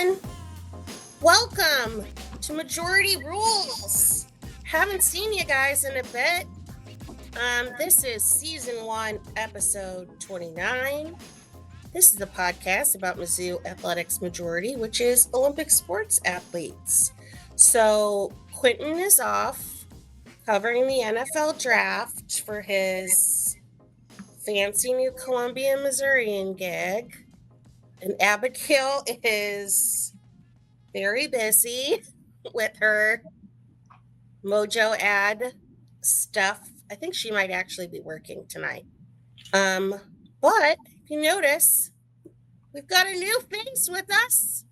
everyone. Welcome to Majority Rules. Haven't seen you guys in a bit. This is season 1, episode 29. This is a podcast about Mizzou Athletics Majority, which is Olympic sports athletes. So Quentin is off covering the NFL draft for his fancy new Columbia, Missourian gig. And Abigail is very busy with her Mojo ad stuff. I think she might actually be working tonight. But if you notice, we've got a new face with us.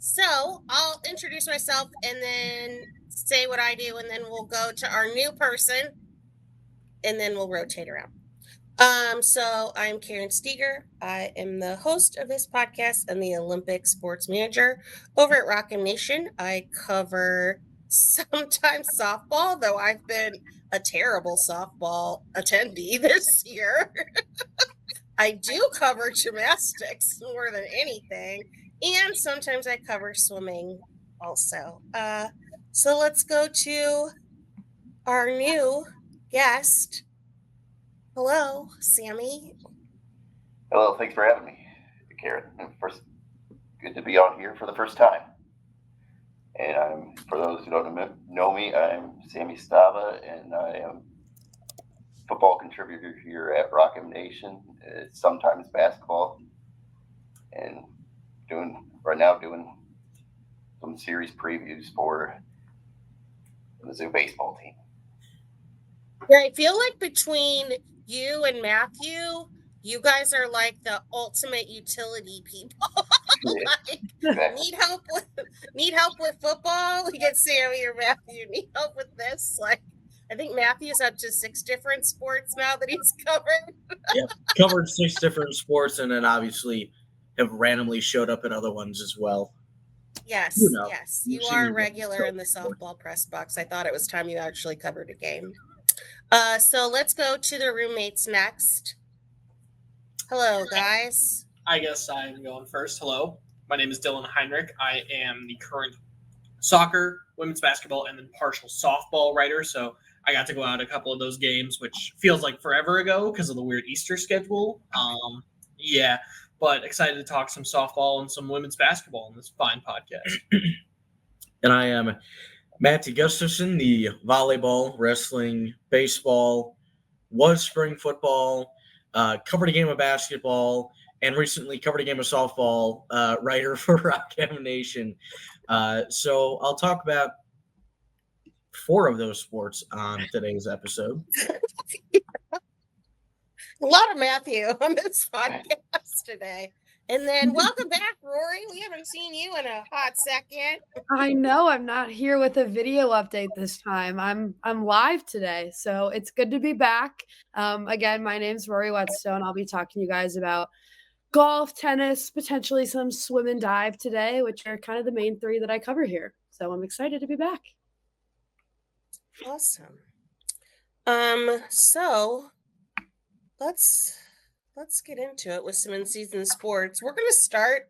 So I'll introduce myself and then say what I do, and then we'll go to our new person, and then we'll rotate around. So I'm Karen Steger. I am the host of this podcast and the Olympic sports manager over at Rock Nation. I cover sometimes softball, though I've been a terrible softball attendee this year. I do cover gymnastics more than anything, and sometimes I cover swimming also. So let's go to our new guest. Hello, Sammy. Hello, thanks for having me, Karen. First, good to be on here for the first time. And for those who don't know me, I'm Sammy Stava, and I am a football contributor here at Rock Nation. Sometimes basketball, and right now doing some series previews for the Mizzou Baseball team. Yeah, I feel like between you and Matthew, you guys are like the ultimate utility people. Need help with football? We get Sammy or Matthew. Need help with this? Like, I think Matthew's up to 6 different sports now that he's covered. Yeah, covered 6 different sports, and then obviously have randomly showed up at other ones as well. Yes, yes. You are a regular in the softball press box. I thought it was time you actually covered a game. So let's go to the roommates next. Hello, guys. I guess I'm going first. Hello. My name is Dylan Heinrich. I am the current soccer, women's basketball, and then partial softball writer. So I got to go out a couple of those games, which feels like forever ago because of the weird Easter schedule. But excited to talk some softball and some women's basketball in this fine podcast. And I am Matty Gustafson, the volleyball, wrestling, baseball, was spring football, covered a game of basketball, and recently covered a game of softball, writer for Rock Nation. So I'll talk about 4 of those sports on today's episode. A lot of Matthew on this podcast today. And then welcome back, Rory. We haven't seen you in a hot second. I know I'm not here with a video update this time. I'm live today, so it's good to be back. Again, my name's Rory Whetstone. I'll be talking to you guys about golf, tennis, potentially some swim and dive today, which are kind of the main 3 that I cover here. So I'm excited to be back. Awesome. So let's get into it with some in-season sports. We're going to start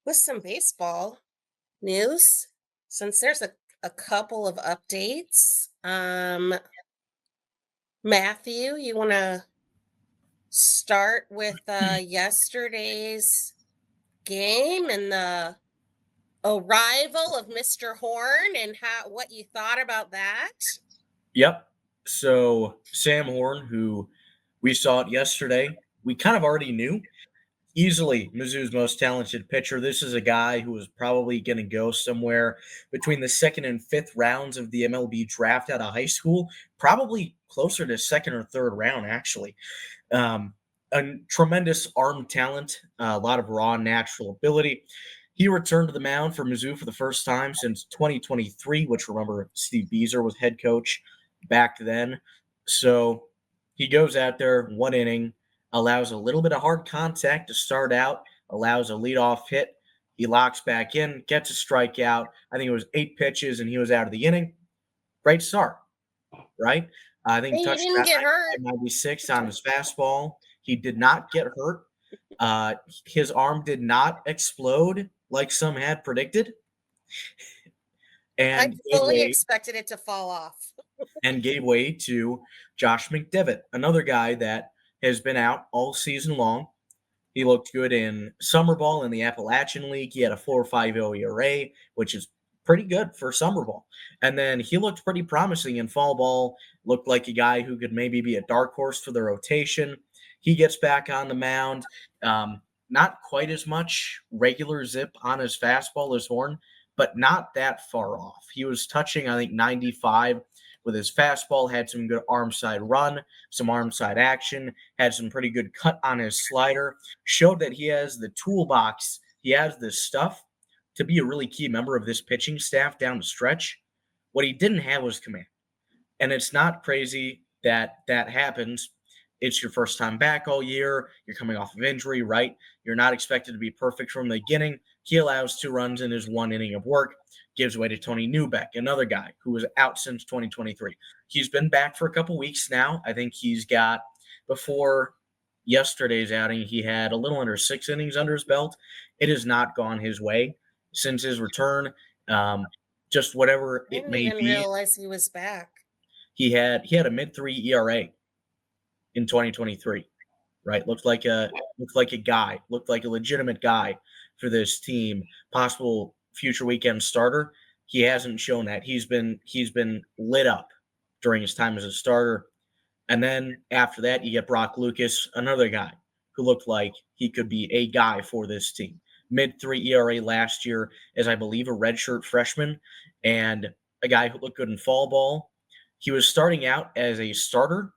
with some baseball news since there's a couple of updates. Matthew, you want to start with yesterday's game and the arrival of Mr. Horn and what you thought about that? Yep. So Sam Horn, who we saw it yesterday, we kind of already knew. Easily Mizzou's most talented pitcher. This is a guy who was probably going to go somewhere between the 2nd and 5th rounds of the MLB draft out of high school, probably closer to 2nd or 3rd round, actually. A tremendous arm talent, a lot of raw natural ability. He returned to the mound for Mizzou for the first time since 2023, which, remember, Steve Bieser was head coach back then. So he goes out there, 1 inning, allows a little bit of hard contact to start out, allows a leadoff hit. He locks back in, gets a strikeout. I think it was 8 pitches, and he was out of the inning. Great start, right? I think he touched 96 on his fastball. He did not get hurt. His arm did not explode like some had predicted, I and fully expected it to fall off. gave way to Josh McDevitt, another guy that has been out all season long. He looked good in summer ball in the Appalachian League. He had a 4.50 ERA, which is pretty good for summer ball. And then he looked pretty promising in fall ball, looked like a guy who could maybe be a dark horse for the rotation. He gets back on the mound. Not quite as much regular zip on his fastball as Horn, but not that far off. He was touching, I think, 95 with his fastball, had some good arm side run, some arm side action, had some pretty good cut on his slider, showed that he has the toolbox, he has the stuff to be a really key member of this pitching staff down the stretch. What he didn't have was command. And it's not crazy that that happens. It's your first time back all year. You're coming off of injury, right? You're not expected to be perfect from the beginning. He allows 2 runs in his 1 inning of work, gives way to Tony Newbeck, another guy who was out since 2023. He's been back for a couple weeks now. I think he's got, before yesterday's outing, he had a little under 6 innings under his belt. It has not gone his way since his return. Just whatever I it didn't may even be. realize he was back. He had a mid-3 ERA in 2023, right? Looked like a guy, looked like a legitimate guy for this team, possible future weekend starter. He hasn't shown that. He's been lit up during his time as a starter. And then after that, you get Brock Lucas, another guy who looked like he could be a guy for this team. Mid-3 ERA last year as, I believe, a redshirt freshman, and a guy who looked good in fall ball. He was starting out as a starter.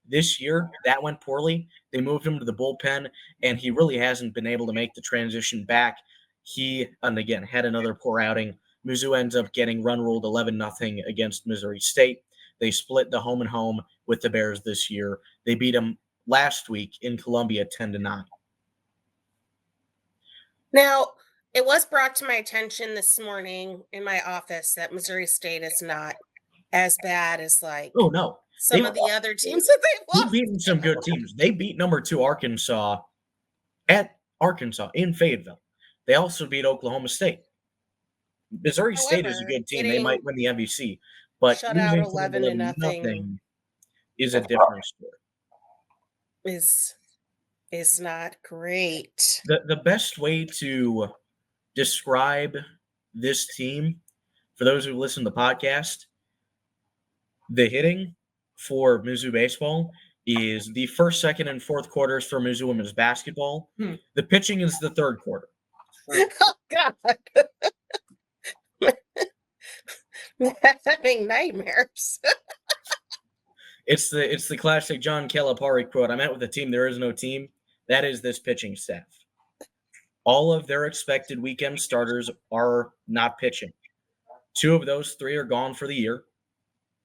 This year, that went poorly. They moved him to the bullpen, and he really hasn't been able to make the transition back. He, and again, had another poor outing. Mizzou ends up getting run ruled 11-0 against Missouri State. They split the home and home with the Bears this year. They beat them last week in Columbia 10-9. Now, it was brought to my attention this morning in my office that Missouri State is not as bad as Oh, no. some of the other teams that they've They've lost. beaten some good teams. They beat number 2 Arkansas at Arkansas in Fayetteville. They also beat Oklahoma State. Missouri State is a good team. They might win the MVC, but Shut out losing 11-0 is a different story. Is not great. The best way to describe this team, for those who listen to the podcast, the hitting for Mizzou Baseball is the first, second, and fourth quarters for Mizzou Women's Basketball. The pitching is the third quarter. Oh, God. Having nightmares. It's the classic John Calipari quote. I met with a team, there is no team. That is this pitching staff. All of their expected weekend starters are not pitching. 2 of those 3 are gone for the year.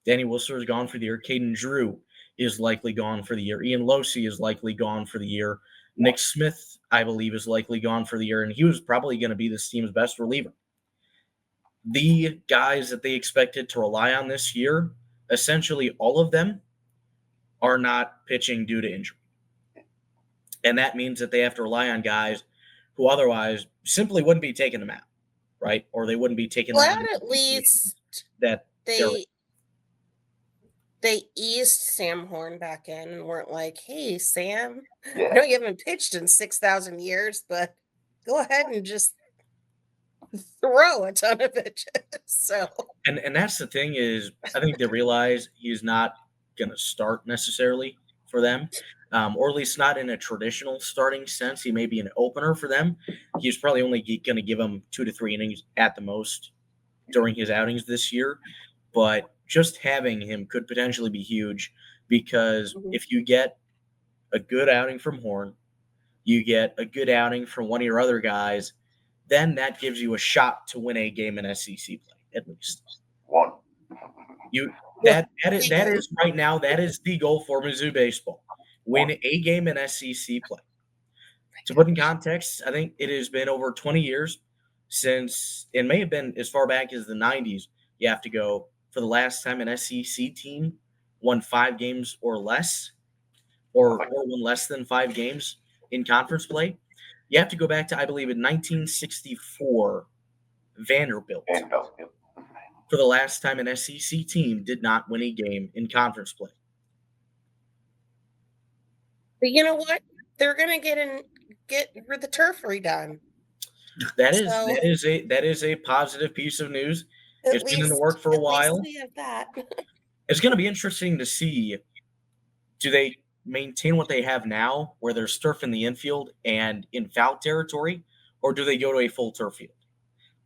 Danny Whistler is gone for the year. Caden Drew is likely gone for the year. Ian Losey is likely gone for the year. Nick Smith, I believe, is likely gone for the year, and he was probably going to be this team's best reliever. The guys that they expected to rely on this year, essentially all of them, are not pitching due to injury. And that means that they have to rely on guys who otherwise simply wouldn't be taking them out, right? Or they wouldn't be taking them out. At least that they eased Sam Horn back in and weren't like, hey, Sam, Yeah. I know you haven't pitched in 6,000 years, but go ahead and just throw a ton of pitches. So, and that's the thing is, I think they realize he's not going to start necessarily for them, or at least not in a traditional starting sense. He may be an opener for them. He's probably only going to give them 2 to 3 innings at the most during his outings this year. But just having him could potentially be huge because if you get a good outing from Horn, you get a good outing from one of your other guys, then that gives you a shot to win a game in SEC play, at least. One. That is right now, that is the goal for Mizzou Baseball. Win a game in SEC play. To put in context, I think it has been over 20 years since, it may have been as far back as the 90s, you have to go, for the last time an SEC team won 5 games or less, or won less than 5 games. in conference play, you have to go back to, I believe, in 1964, Vanderbilt, And Bell, yep. for the last time an SEC team did not win a game in conference play. But you know what? They're gonna get the turf redone. That So- is a positive piece of news. At It's been in the least- work for a at least while. we have that. It's going to be interesting to see, do they maintain what they have now, where there's turf in the infield and in foul territory, or do they go to a full turf field?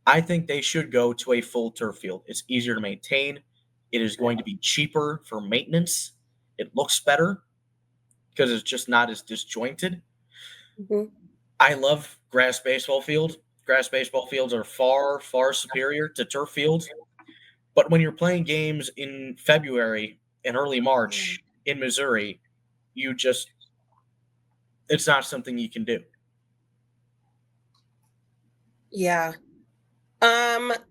I think they should go to a full turf field. It's easier to maintain. It is going to be cheaper for maintenance. It looks better because it's just not as disjointed. Mhm. I love grass baseball field. Grass baseball fields are far, far superior to turf fields. But when you're playing games in February and early March in Missouri, it's not something you can do. Yeah.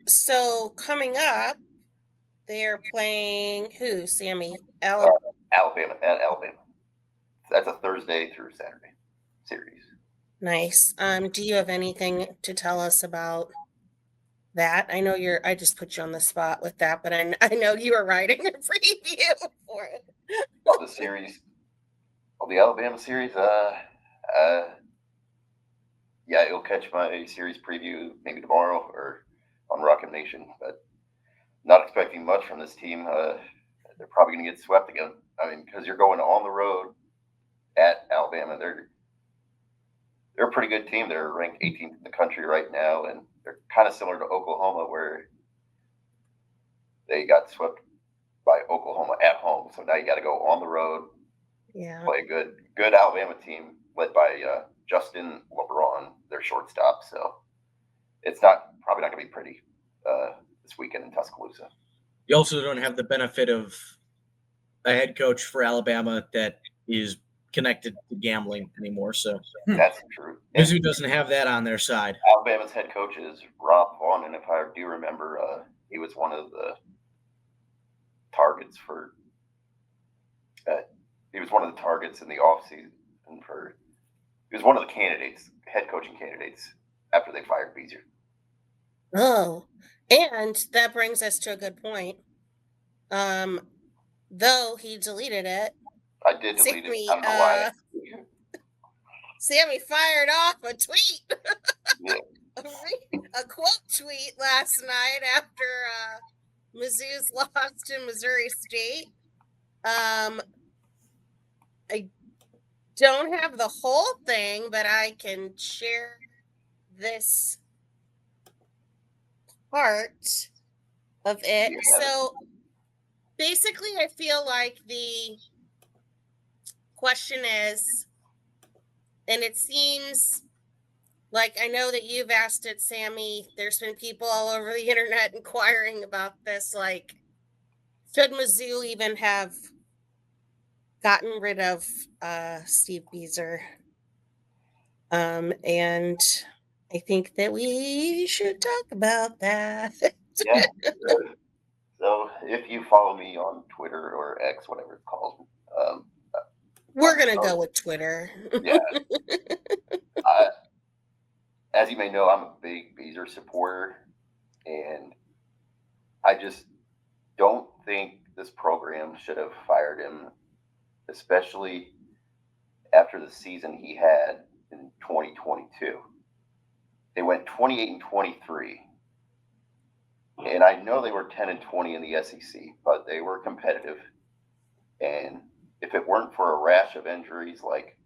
So coming up, they're playing who? Sammy? Alabama. At Alabama. That's a Thursday through Saturday series. Nice. Do you have anything to tell us about that? I know I just put you on the spot with that, but I know you were writing a preview for it. The series, the Alabama series, yeah, you'll catch my series preview maybe tomorrow or on Rocket Nation, but not expecting much from this team. They're probably going to get swept again. I mean, because you're going on the road at Alabama. They're a pretty good team. They're ranked 18th in the country right now, and they're kind of similar to Oklahoma, where they got swept by Oklahoma at home. So now you got to go on the road, Yeah. play a good Alabama team led by Justin LeBron, their shortstop. So it's probably not going to be pretty this weekend in Tuscaloosa. You also don't have the benefit of a head coach for Alabama that is connected to gambling anymore. So That's true. Mizzou doesn't have that on their side. Alabama's head coach is Rob Vaughn, and if I do remember, he was one of the targets for. He was one of the targets in the offseason for. He was one of the candidates, head coaching candidates, after they fired Bieser. Oh, and that brings us to a good point. Though he deleted it, I did delete it. I don't know why. Sammy fired off a tweet, Yeah. a quote tweet last night after Mizzou's lost to Missouri State. I don't have the whole thing, but I can share this part of it. Yeah. So basically, I feel like the question is, and it seems like I know that you've asked it, Sammy. There's been people all over the internet inquiring about this. Like, should Mizzou even have gotten rid of Steve Bieser? And I think that we should talk about that. Yeah. So if you follow me on Twitter or X, whatever it's called, We're going to go with Twitter. yeah. As you may know, I'm a big Bieser supporter, and I just don't think this program should have fired him, especially after the season he had in 2022. They went 28-23. And I know they were 10-20 in the SEC, but they were competitive. And if it weren't for a rash of injuries, like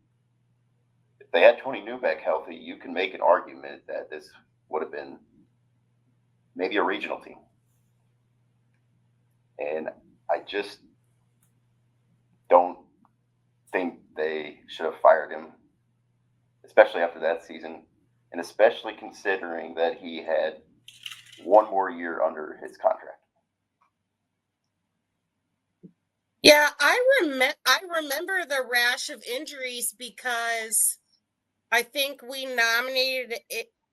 if they had Tony Newbeck healthy, you can make an argument that this would have been maybe a regional team. And I just don't think they should have fired him, especially after that season, and especially considering that he had one more year under his contract. Yeah, I remember the rash of injuries because I think we nominated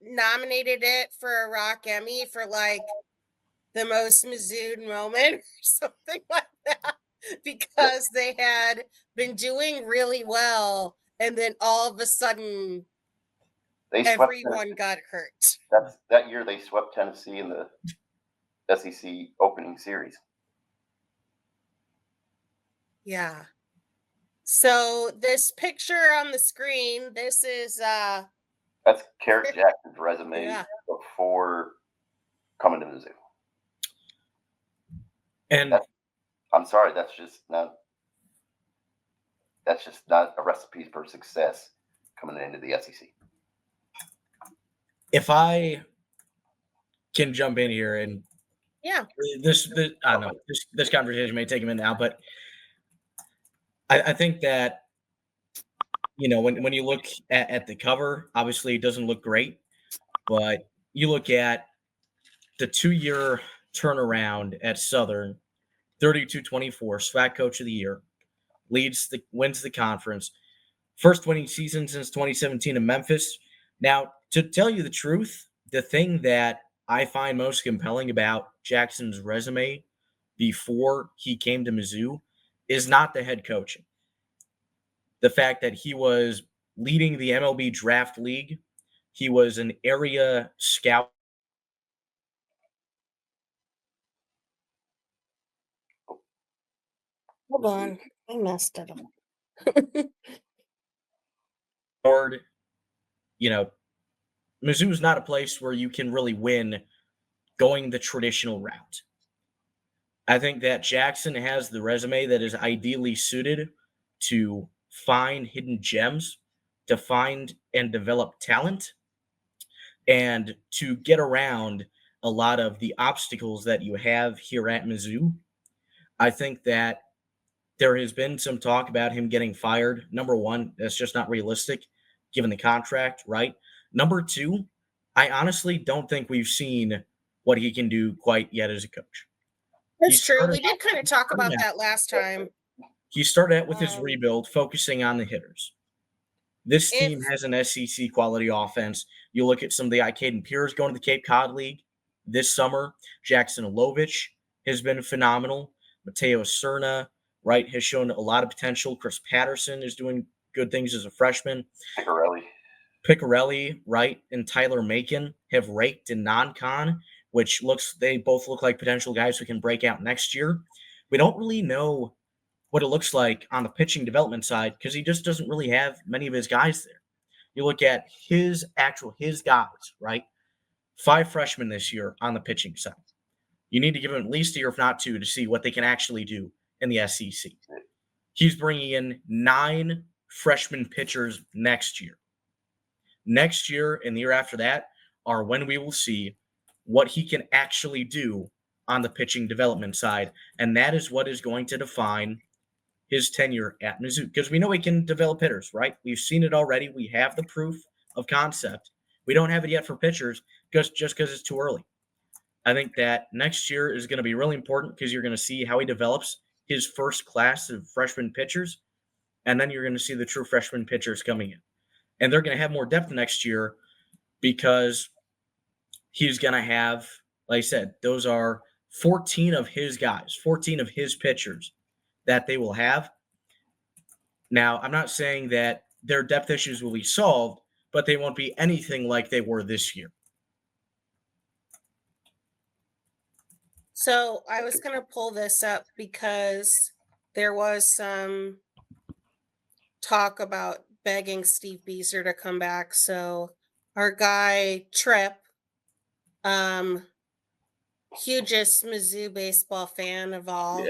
it for a Rock Emmy for like the most Mizzou moment or something like that, because they had been doing really well and then all of a sudden They swept everyone got hurt. that year. They swept Tennessee in the SEC opening series. Yeah. So this picture on the screen, this is That's Carrot Jackson's resume Yeah. before coming to Mizzou. And I'm sorry, that's just not a recipe for success coming into the SEC. if I can jump in here, and yeah. this I don't know, this conversation may take a minute now, but I think that, you know, when you look at the cover, obviously it doesn't look great, but you look at the 2-year turnaround at Southern, 32-24, SWAC Coach of the Year, wins the conference, first winning season since 2017 in Memphis. Now, to tell you the truth, the thing that I find most compelling about Jackson's resume before he came to Mizzou is not the head coaching. The fact that he was leading the MLB Draft League, he was an area scout. Hold on. I messed it up. You know, Mizzou is not a place where you can really win going the traditional route. I think that Jackson has the resume that is ideally suited to find hidden gems, to find and develop talent, and to get around a lot of the obstacles that you have here at Mizzou. I think that there has been some talk about him getting fired. Number one, that's just not realistic given the contract, right? Number two, I honestly don't think we've seen what he can do quite yet as a coach. That's true. We did kind of talk about that last time. He started out with his rebuild, focusing on the hitters. This team has an SEC quality offense. You look at some of the Icadian peers going to the Cape Cod League this summer. Jackson Lovich has been phenomenal. Mateo Cerna, right, has shown a lot of potential. Chris Patterson is doing good things as a freshman. Picarelli, right, and Tyler Macon have raked in non-con, which they both look like potential guys who can break out next year. We don't really know what it looks like on the pitching development side because he just doesn't really have many of his guys there. You look at his guys, right? 5 freshmen this year on the pitching side. You need to give him at least a year, if not 2, to see what they can actually do in the SEC. He's bringing in 9 freshman pitchers next year. Next year and the year after that are when we will see what he can actually do on the pitching development side. And that is what is going to define his tenure at Mizzou, because we know he can develop hitters, right? We've seen it already. We have the proof of concept. We don't have it yet for pitchers just because it's too early. I think that next year is going to be really important because you're going to see how he develops his first class of freshman pitchers, and then you're going to see the true freshman pitchers coming in. And they're going to have more depth next year because he's going to have, like I said, those are 14 of his guys, 14 of his pitchers that they will have. Now, I'm not saying that their depth issues will be solved, but they won't be anything like they were this year. So I was going to pull this up because there was some talk about begging Steve Bieser to come back. So our guy Tripp, hugest Mizzou baseball fan of all,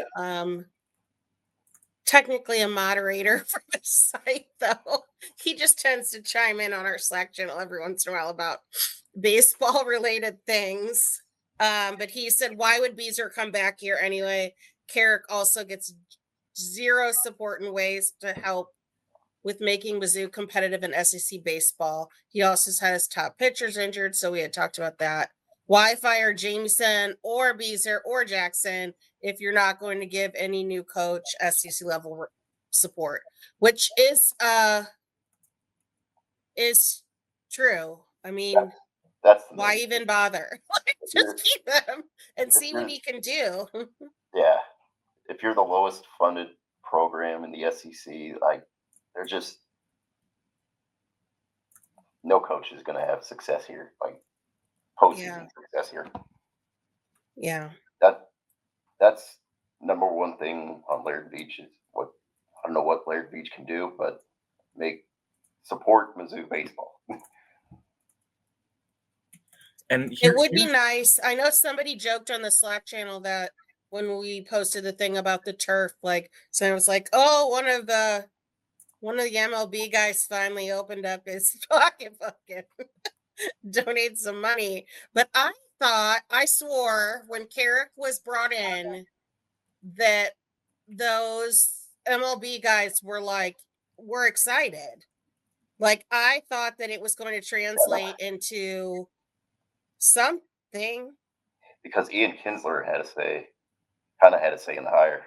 technically a moderator for the site, though. He just tends to chime in on our Slack channel every once in a while about baseball related things. But he said, why would Bieser come back here anyway? Carrick also gets zero support in ways to help with making Mizzou competitive in SEC baseball. He also has top pitchers injured, so we had talked about that. Why fire Jameson or Bieser or Jackson if you're not going to give any new coach SEC level support, which is true. I mean, that's why even bother? Just keep him and see what he can do. Yeah, if you're the lowest funded program in the SEC, like they're just no coach is going to have success here, like postseason success here. Yeah. That's number one thing on Laird Beach is what I don't know what Laird Beach can do, but support Mizzou baseball. And it would be nice. I know somebody joked on the Slack channel that when we posted the thing about the turf, like someone was like, "Oh, one of the MLB guys finally opened up his pocketbook and donate some money." But I swore when Carrick was brought in that those MLB guys were excited. Like I thought that it was going to translate into something. Because Ian Kinsler had a say in the hire.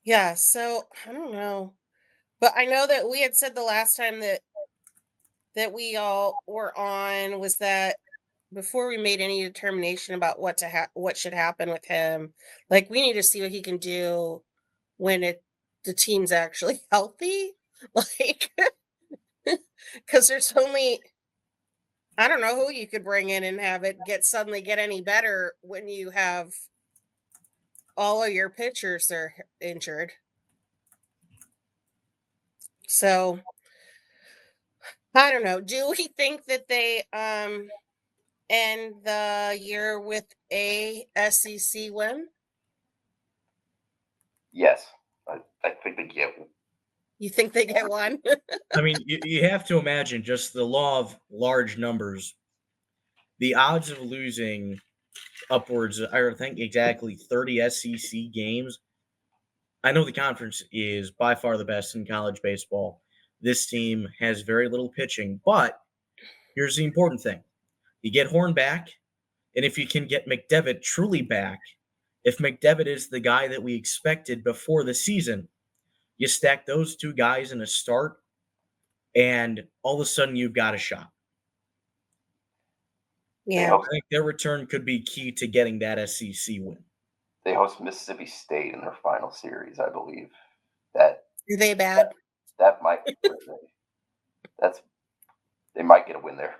Yeah, so I don't know. But I know that we had said the last time that we all were on was that before we made any determination about what should happen with him, like we need to see what he can do when the team's actually healthy. Like because there's only I don't know who you could bring in and have it suddenly get any better when you have all of your pitchers are injured. So I don't know. Do we think that they end the year with a SEC win? Yes, I think they get one. You think they get one? I mean, you have to imagine just the law of large numbers. The odds of losing upwards, I think exactly 30 SEC games. I know the conference is by far the best in college baseball. This team has very little pitching, but here's the important thing. You get Horn back, and if you can get McDevitt truly back, if McDevitt is the guy that we expected before the season, you stack those two guys in a start, and all of a sudden you've got a shot. Yeah. I think their return could be key to getting that SEC win. They host Mississippi State in their final series, I believe. Are they bad? That might be they might get a win there.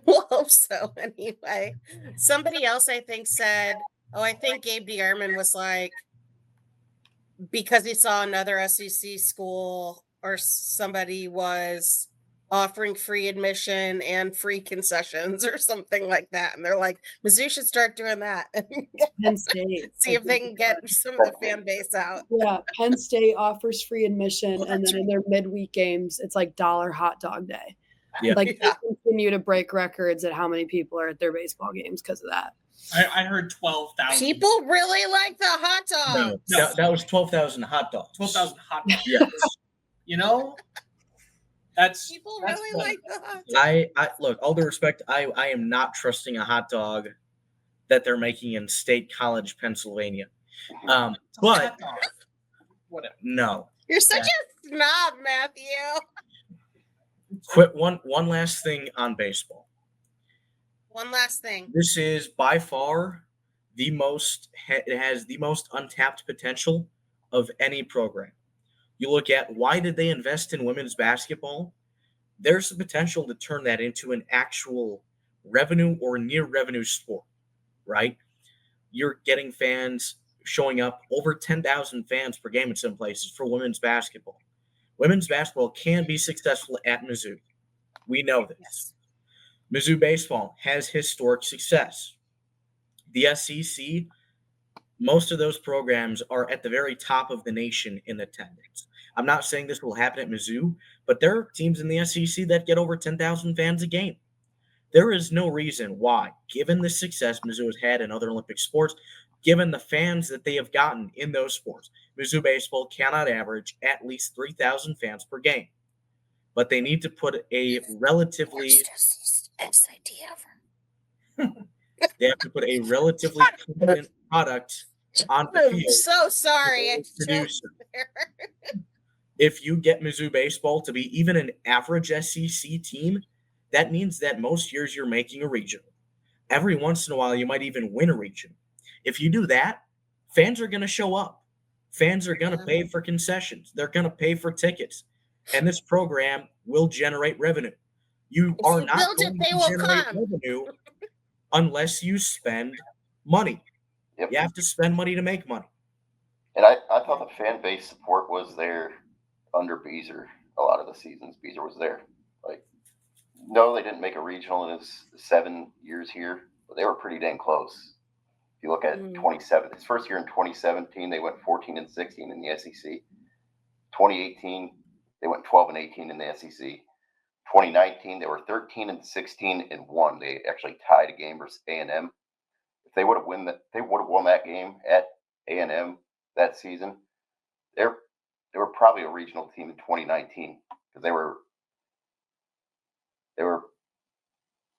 We'll hope so anyway. Somebody else I think said, I think Gabe DeArmond was like, because he saw another SEC school or somebody was offering free admission and free concessions or something like that. And they're like, Mizzou should start doing that. Penn State. See if they can get some of the fan base out. Yeah, Penn State offers free admission, and then in their midweek games, it's like $1 hot dog day. Yeah. They continue to break records at how many people are at their baseball games because of that. I heard 12,000. People really like the hot dog. No, that was 12,000 hot dogs. 12,000 hot dogs. Yeah. You know, People really like the hot dog. I look, all due respect, I am not trusting a hot dog that they're making in State College, Pennsylvania. But whatever. No. You're such a snob, Matthew. Quit one last thing on baseball. One last thing. This is by far it has the most untapped potential of any program. You look at why did they invest in women's basketball? There's the potential to turn that into an actual revenue or near revenue sport, right? You're getting fans showing up, over 10,000 fans per game in some places for women's basketball. Women's basketball can be successful at Mizzou. We know this. Yes. Mizzou Baseball has historic success. The SEC, most of those programs are at the very top of the nation in attendance. I'm not saying this will happen at Mizzou, but there are teams in the SEC that get over 10,000 fans a game. There is no reason why, given the success Mizzou has had in other Olympic sports, given the fans that they have gotten in those sports, Mizzou Baseball cannot average at least 3,000 fans per game. But they need to put a relatively they have to put a relatively competent product on the field. I'm so sorry. If you get Mizzou Baseball to be even an average SEC team, that means that most years you're making a regional. Every once in a while, you might even win a region. If you do that, fans are going to show up. Fans are going to pay for concessions. They're going to pay for tickets. And this program will generate revenue. You If are you not build going it, they to will generate come. revenue unless you spend money. Yep. You have to spend money to make money. And I thought the fan base support was there under Bieser a lot of the seasons. Bieser was there. Like, no, they didn't make a regional in his 7 years here, but they were pretty dang close. If you look at 27, his first year in 2017, they went 14-16 in the SEC. 2018, they went 12-18 in the SEC. 2019, they were 13-16 and won. They actually tied a game versus A&M. If they would have won that game at A&M that season, they were probably a regional team in 2019 because they were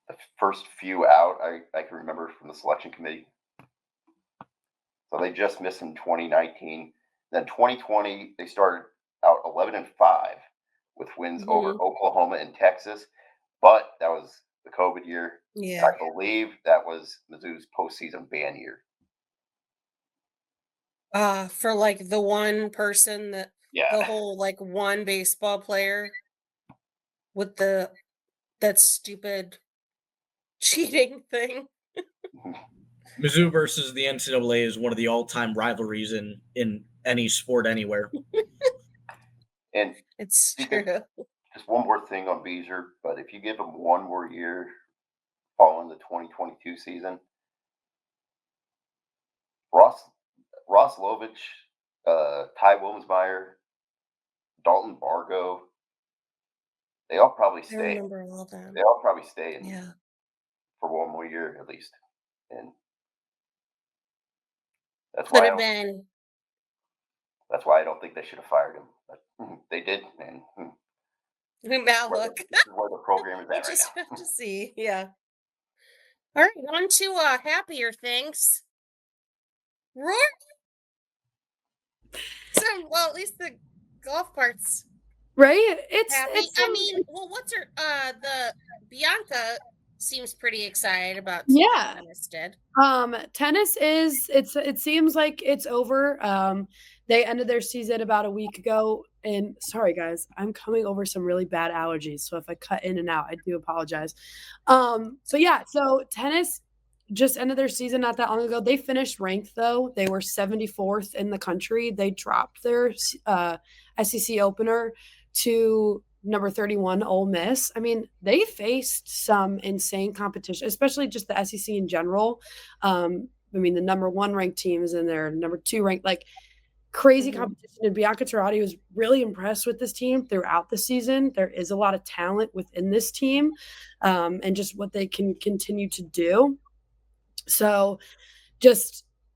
the first few out. I can remember from the selection committee. So they just missed in 2019. Then 2020, they started out 11-5 with wins over Oklahoma and Texas, but that was the COVID year. Yeah. I believe that was Mizzou's postseason ban year. For like the one person that Yeah. the whole like one baseball player with that stupid cheating thing. Mizzou versus the NCAA is one of the all-time rivalries in any sport anywhere. And It's true. just one more thing on Bieser, but if you give him one more year following the 2022 season, Ross Lovich, Ty Wilmsmeyer, Dalton Bargo, they all probably I stay. remember all of them. They all probably stay Yeah. for one more year at least. And that's Could why have been. that's why I don't think they should have fired him. But they did, and Now look. this is where the program is We at right just now. have to see. Yeah. All right, on to happier things. Rory. Well, at least the golf part's Right? happy. I mean, well, what's her? The Bianca seems pretty excited about Yeah. tennis did. Tennis it seems like it's over. They ended their season about a week ago, and sorry guys, I'm coming over some really bad allergies, so if I cut in and out, I do apologize. So tennis just ended their season not that long ago. They finished ranked though. They were 74th in the country. They dropped their SEC opener to number 31, Ole Miss. I mean, they faced some insane competition, especially just the SEC in general. I mean, the number 1 ranked team is in there, number 2 ranked, like crazy competition. And Bianca Turati was really impressed with this team throughout the season. There is a lot of talent within this team, and just what they can continue to do. So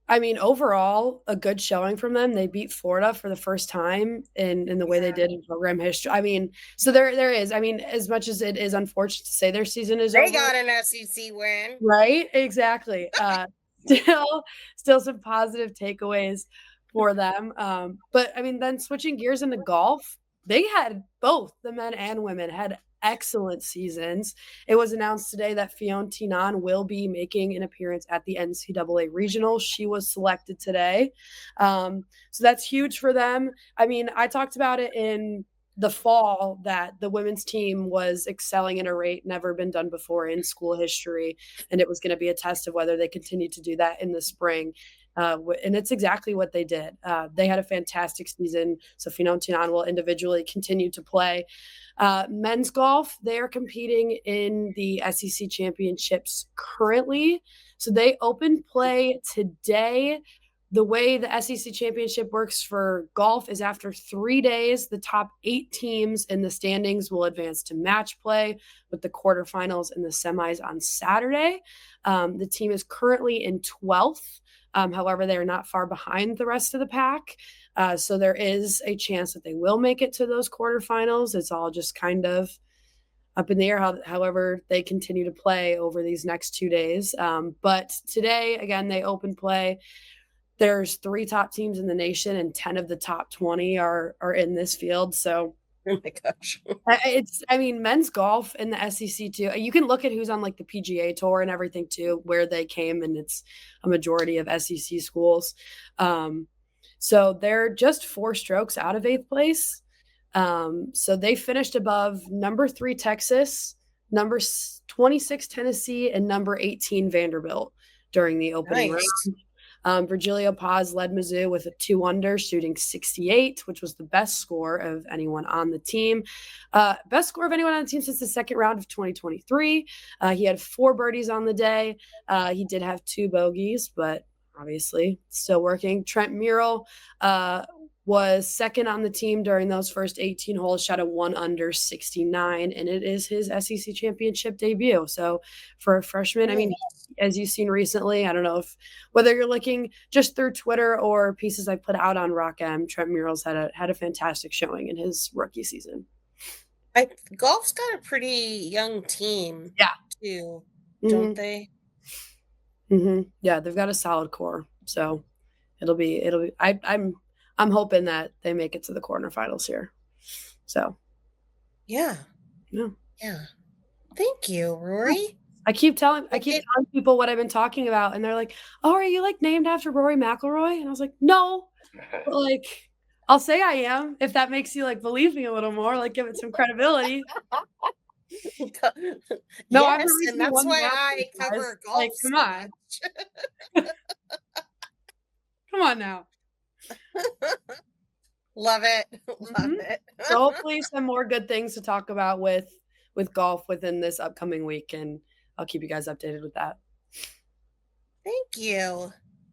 overall, a good showing from them. They beat Florida for the first time in the way they did in program history. I mean, so there is. I mean, as much as it is unfortunate to say their season is over. They got an SEC win. Right? Exactly. Still some positive takeaways for them. But I mean, then switching gears into golf, they had both the men and women had excellent seasons. It was announced today that Fiona Tinan will be making an appearance at the NCAA regional. She was selected today. So that's huge for them. I mean, I talked about it in the fall that the women's team was excelling at a rate never been done before in school history. And it was going to be a test of whether they continue to do that in the spring. And it's exactly what they did. They had a fantastic season. So Fiona Tinan will individually continue to play. Men's golf, they are competing in the SEC championships currently. So they open play today. The way the SEC championship works for golf is after 3 days, the top 8 teams in the standings will advance to match play with the quarterfinals and the semis on Saturday. The team is currently in 12th. However, they are not far behind the rest of the pack. So there is a chance that they will make it to those quarterfinals. It's all just kind of up in the air, however they continue to play over these next 2 days. But today, again, they open play. There's 3 top teams in the nation, and 10 of the top 20 are in this field. So, oh my gosh, men's golf in the SEC too. You can look at who's on like the PGA Tour and everything too, where they came, and it's a majority of SEC schools. So they're just 4 strokes out of 8th place. So they finished above number 3 Texas, number 26 Tennessee, and number 18 Vanderbilt during the opening round. Virgilio Paz led Mizzou with a 2 under, shooting 68, which was the best score of anyone on the team. Best score of anyone on the team since the second round of 2023. He had 4 birdies on the day. He did have 2 bogeys, but obviously still working. Trent Murrell was second on the team during those first 18 holes, shot a 1 under 69, and it is his SEC championship debut. So for a freshman, I mean, as you've seen recently, I don't know whether you're looking just through Twitter or pieces I put out on Rock M, Trent Murrell's had a fantastic showing in his rookie season. Golf's got a pretty young team, too, don't they? Mm-hmm. Yeah, they've got a solid core, so it'll be. I'm hoping that they make it to the quarterfinals here. So, yeah. Thank you, Rory. I keep telling people what I've been talking about, and they're like, "Oh, are you like named after Rory McIlroy?" And I was like, "No, but like I'll say I am if that makes you like believe me a little more, like give it some credibility." No, yes, and that's why I cover golf. Like, come on, come on now. Love it. So hopefully some more good things to talk about with golf within this upcoming week, and I'll keep you guys updated with that. Thank you.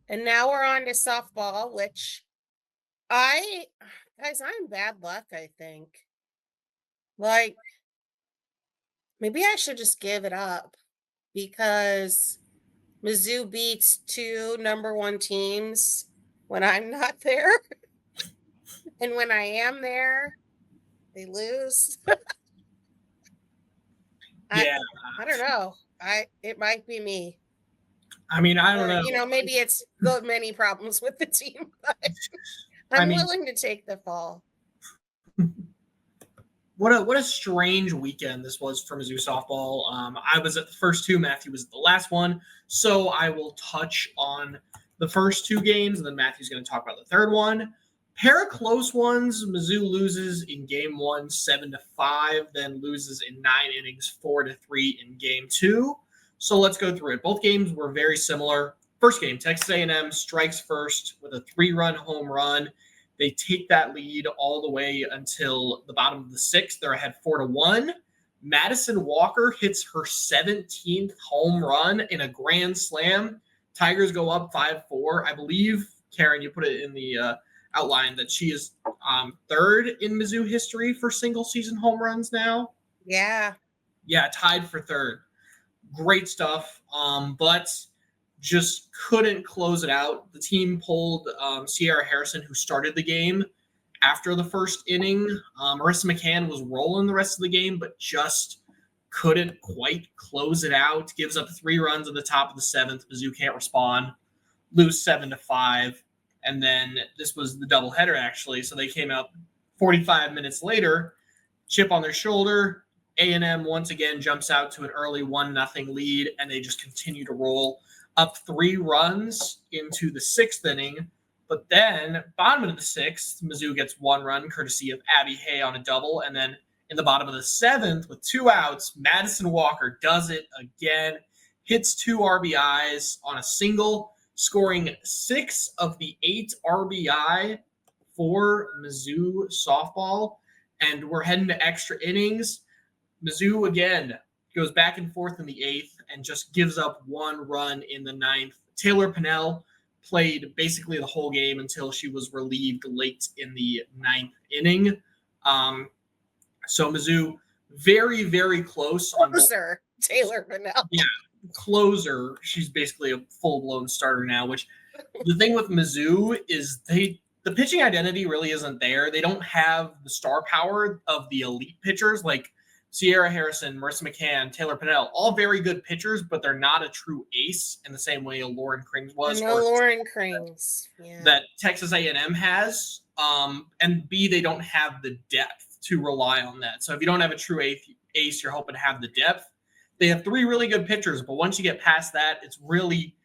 And now we're on to softball, which I'm bad luck, I think. Like, maybe I should just give it up because Mizzou beats 2 number 1 teams when I'm not there. And when I am there, they lose. I don't know. It might be me. I mean, I don't know. You know, maybe it's many problems with the team, but I'm willing to take the fall. What a strange weekend this was for Mizzou softball. I was at the first 2. Matthew was at the last one. So I will touch on the first 2 games, and then Matthew's going to talk about the third one. Pair of close ones. Mizzou loses in game 1, 7-5, then loses in 9 innings, 4-3 in game 2. So let's go through it. Both games were very similar. First game, Texas A&M strikes first with a 3-run home run. They take that lead all the way until the bottom of the 6th. They're ahead 4-1. Madison Walker hits her 17th home run in a grand slam. Tigers go up 5-4. I believe, Karen, you put it in the outline that she is 3rd in Mizzou history for single-season home runs now. Yeah, tied for 3rd. Great stuff, but just couldn't close it out. The team pulled Sierra Harrison, who started the game after the first inning. Marissa McCann was rolling the rest of the game, but just couldn't quite close it out. Gives up 3 runs at the top of the 7th. Mizzou can't respond. Lose 7-5. And then this was the doubleheader, actually. So they came out 45 minutes later, chip on their shoulder. A&M once again jumps out to an early 1-0 lead, and they just continue to roll up 3 runs into the 6th inning. But then, bottom of the 6th, Mizzou gets 1 run, courtesy of Abby Hay on a double. And then in the bottom of the 7th, with 2 outs, Madison Walker does it again, hits 2 RBIs on a single, scoring 6 of the 8 RBI for Mizzou softball. And we're heading to extra innings. Mizzou, again, goes back and forth in the 8th and just gives up 1 run in the 9th. Taylor Pinnell played basically the whole game until she was relieved late in the 9th inning. So Mizzou very, very close. Closer, Taylor Pinnell. Yeah, closer. She's basically a full-blown starter now, which the thing with Mizzou is the pitching identity really isn't there. They don't have the star power of the elite pitchers like Sierra Harrison, Marissa McCann, Taylor Pinnell, all very good pitchers, but they're not a true ace in the same way a Lauren Krings was. No, Lauren Krings. Yeah. That Texas A&M has. And B, they don't have the depth to rely on that. So if you don't have a true ace, you're hoping to have the depth. They have 3 really good pitchers, but once you get past that, it's really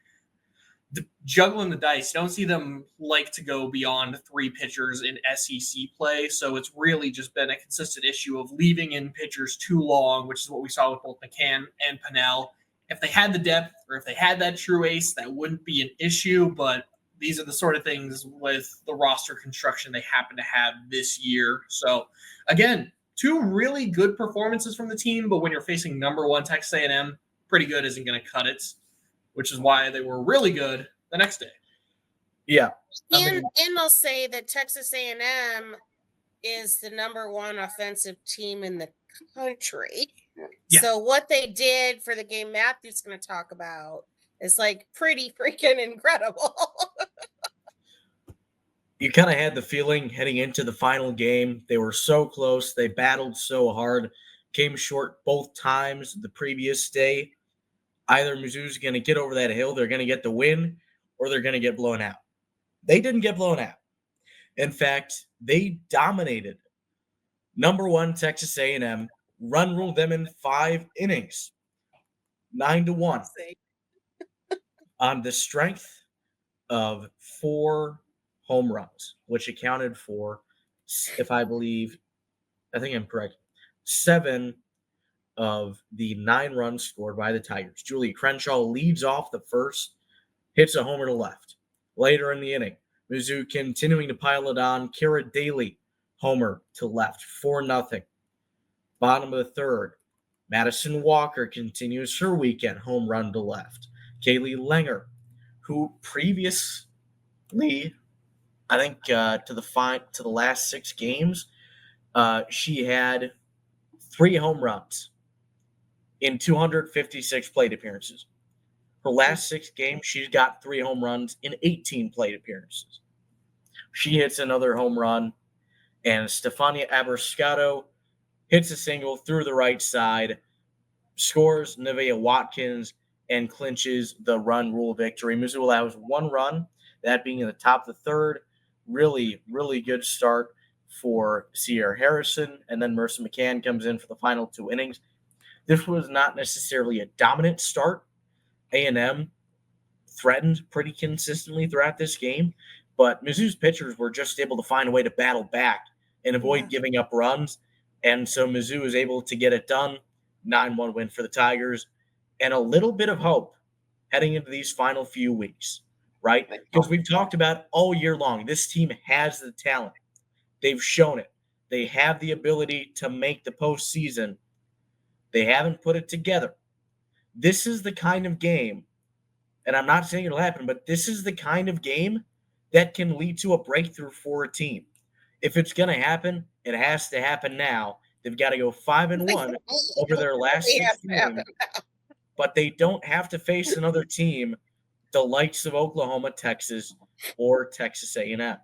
juggling the dice. You don't see them like to go beyond 3 pitchers in SEC play. So it's really just been a consistent issue of leaving in pitchers too long, which is what we saw with both McCann and Pennell. If they had the depth or if they had that true ace, that wouldn't be an issue. But these are the sort of things with the roster construction they happen to have this year. So again, 2 really good performances from the team, but when you're facing number 1 Texas A&M, pretty good isn't going to cut it, which is why they were really good the next day. Yeah. And they'll say that Texas A&M is the number 1 offensive team in the country. Yeah. So what they did for the game Matthew's going to talk about is like pretty freaking incredible. You kind of had the feeling heading into the final game. They were so close. They battled so hard, came short both times the previous day. Either Mizzou's going to get over that hill, they're going to get the win, or they're going to get blown out. They didn't get blown out. In fact, they dominated number 1 Texas A&M, run ruled them in 5 innings, 9-1, on the strength of 4 home runs, which accounted for, I think I'm correct, 7 of the 9 runs scored by the Tigers. Julia Crenshaw leads off the first, hits a homer to left. Later in the inning, Mizzou continuing to pile it on. Kara Daly, homer to left, 4-0. Bottom of the third, Madison Walker continues her weekend home run to left. Kaylee Lenger, who previously, I think to the last 6 games, she had 3 home runs in 256 plate appearances. Her last 6 games, she's got 3 home runs in 18 plate appearances. She hits another home run, and Stefania Abriscato hits a single through the right side, scores Nevaeh Watkins, and clinches the run rule victory. Mizzou allows 1 run, that being in the top of the third. Really, really good start for Sierra Harrison, and then Marissa McCann comes in for the final 2 innings. This was not necessarily a dominant start. A&M threatened pretty consistently throughout this game, but Mizzou's pitchers were just able to find a way to battle back and avoid giving up runs, and so Mizzou was able to get it done. 9-1 win for the Tigers, and a little bit of hope heading into these final few weeks, right? Because we've talked about all year long, this team has the talent. They've shown it. They have the ability to make the postseason. They haven't put it together. This is the kind of game, and I'm not saying it'll happen, but this is the kind of game that can lead to a breakthrough for a team. If it's going to happen, it has to happen now. They've got to go 5-1 over their last 6 games, but they don't have to face another team the likes of Oklahoma, Texas, or Texas A&M.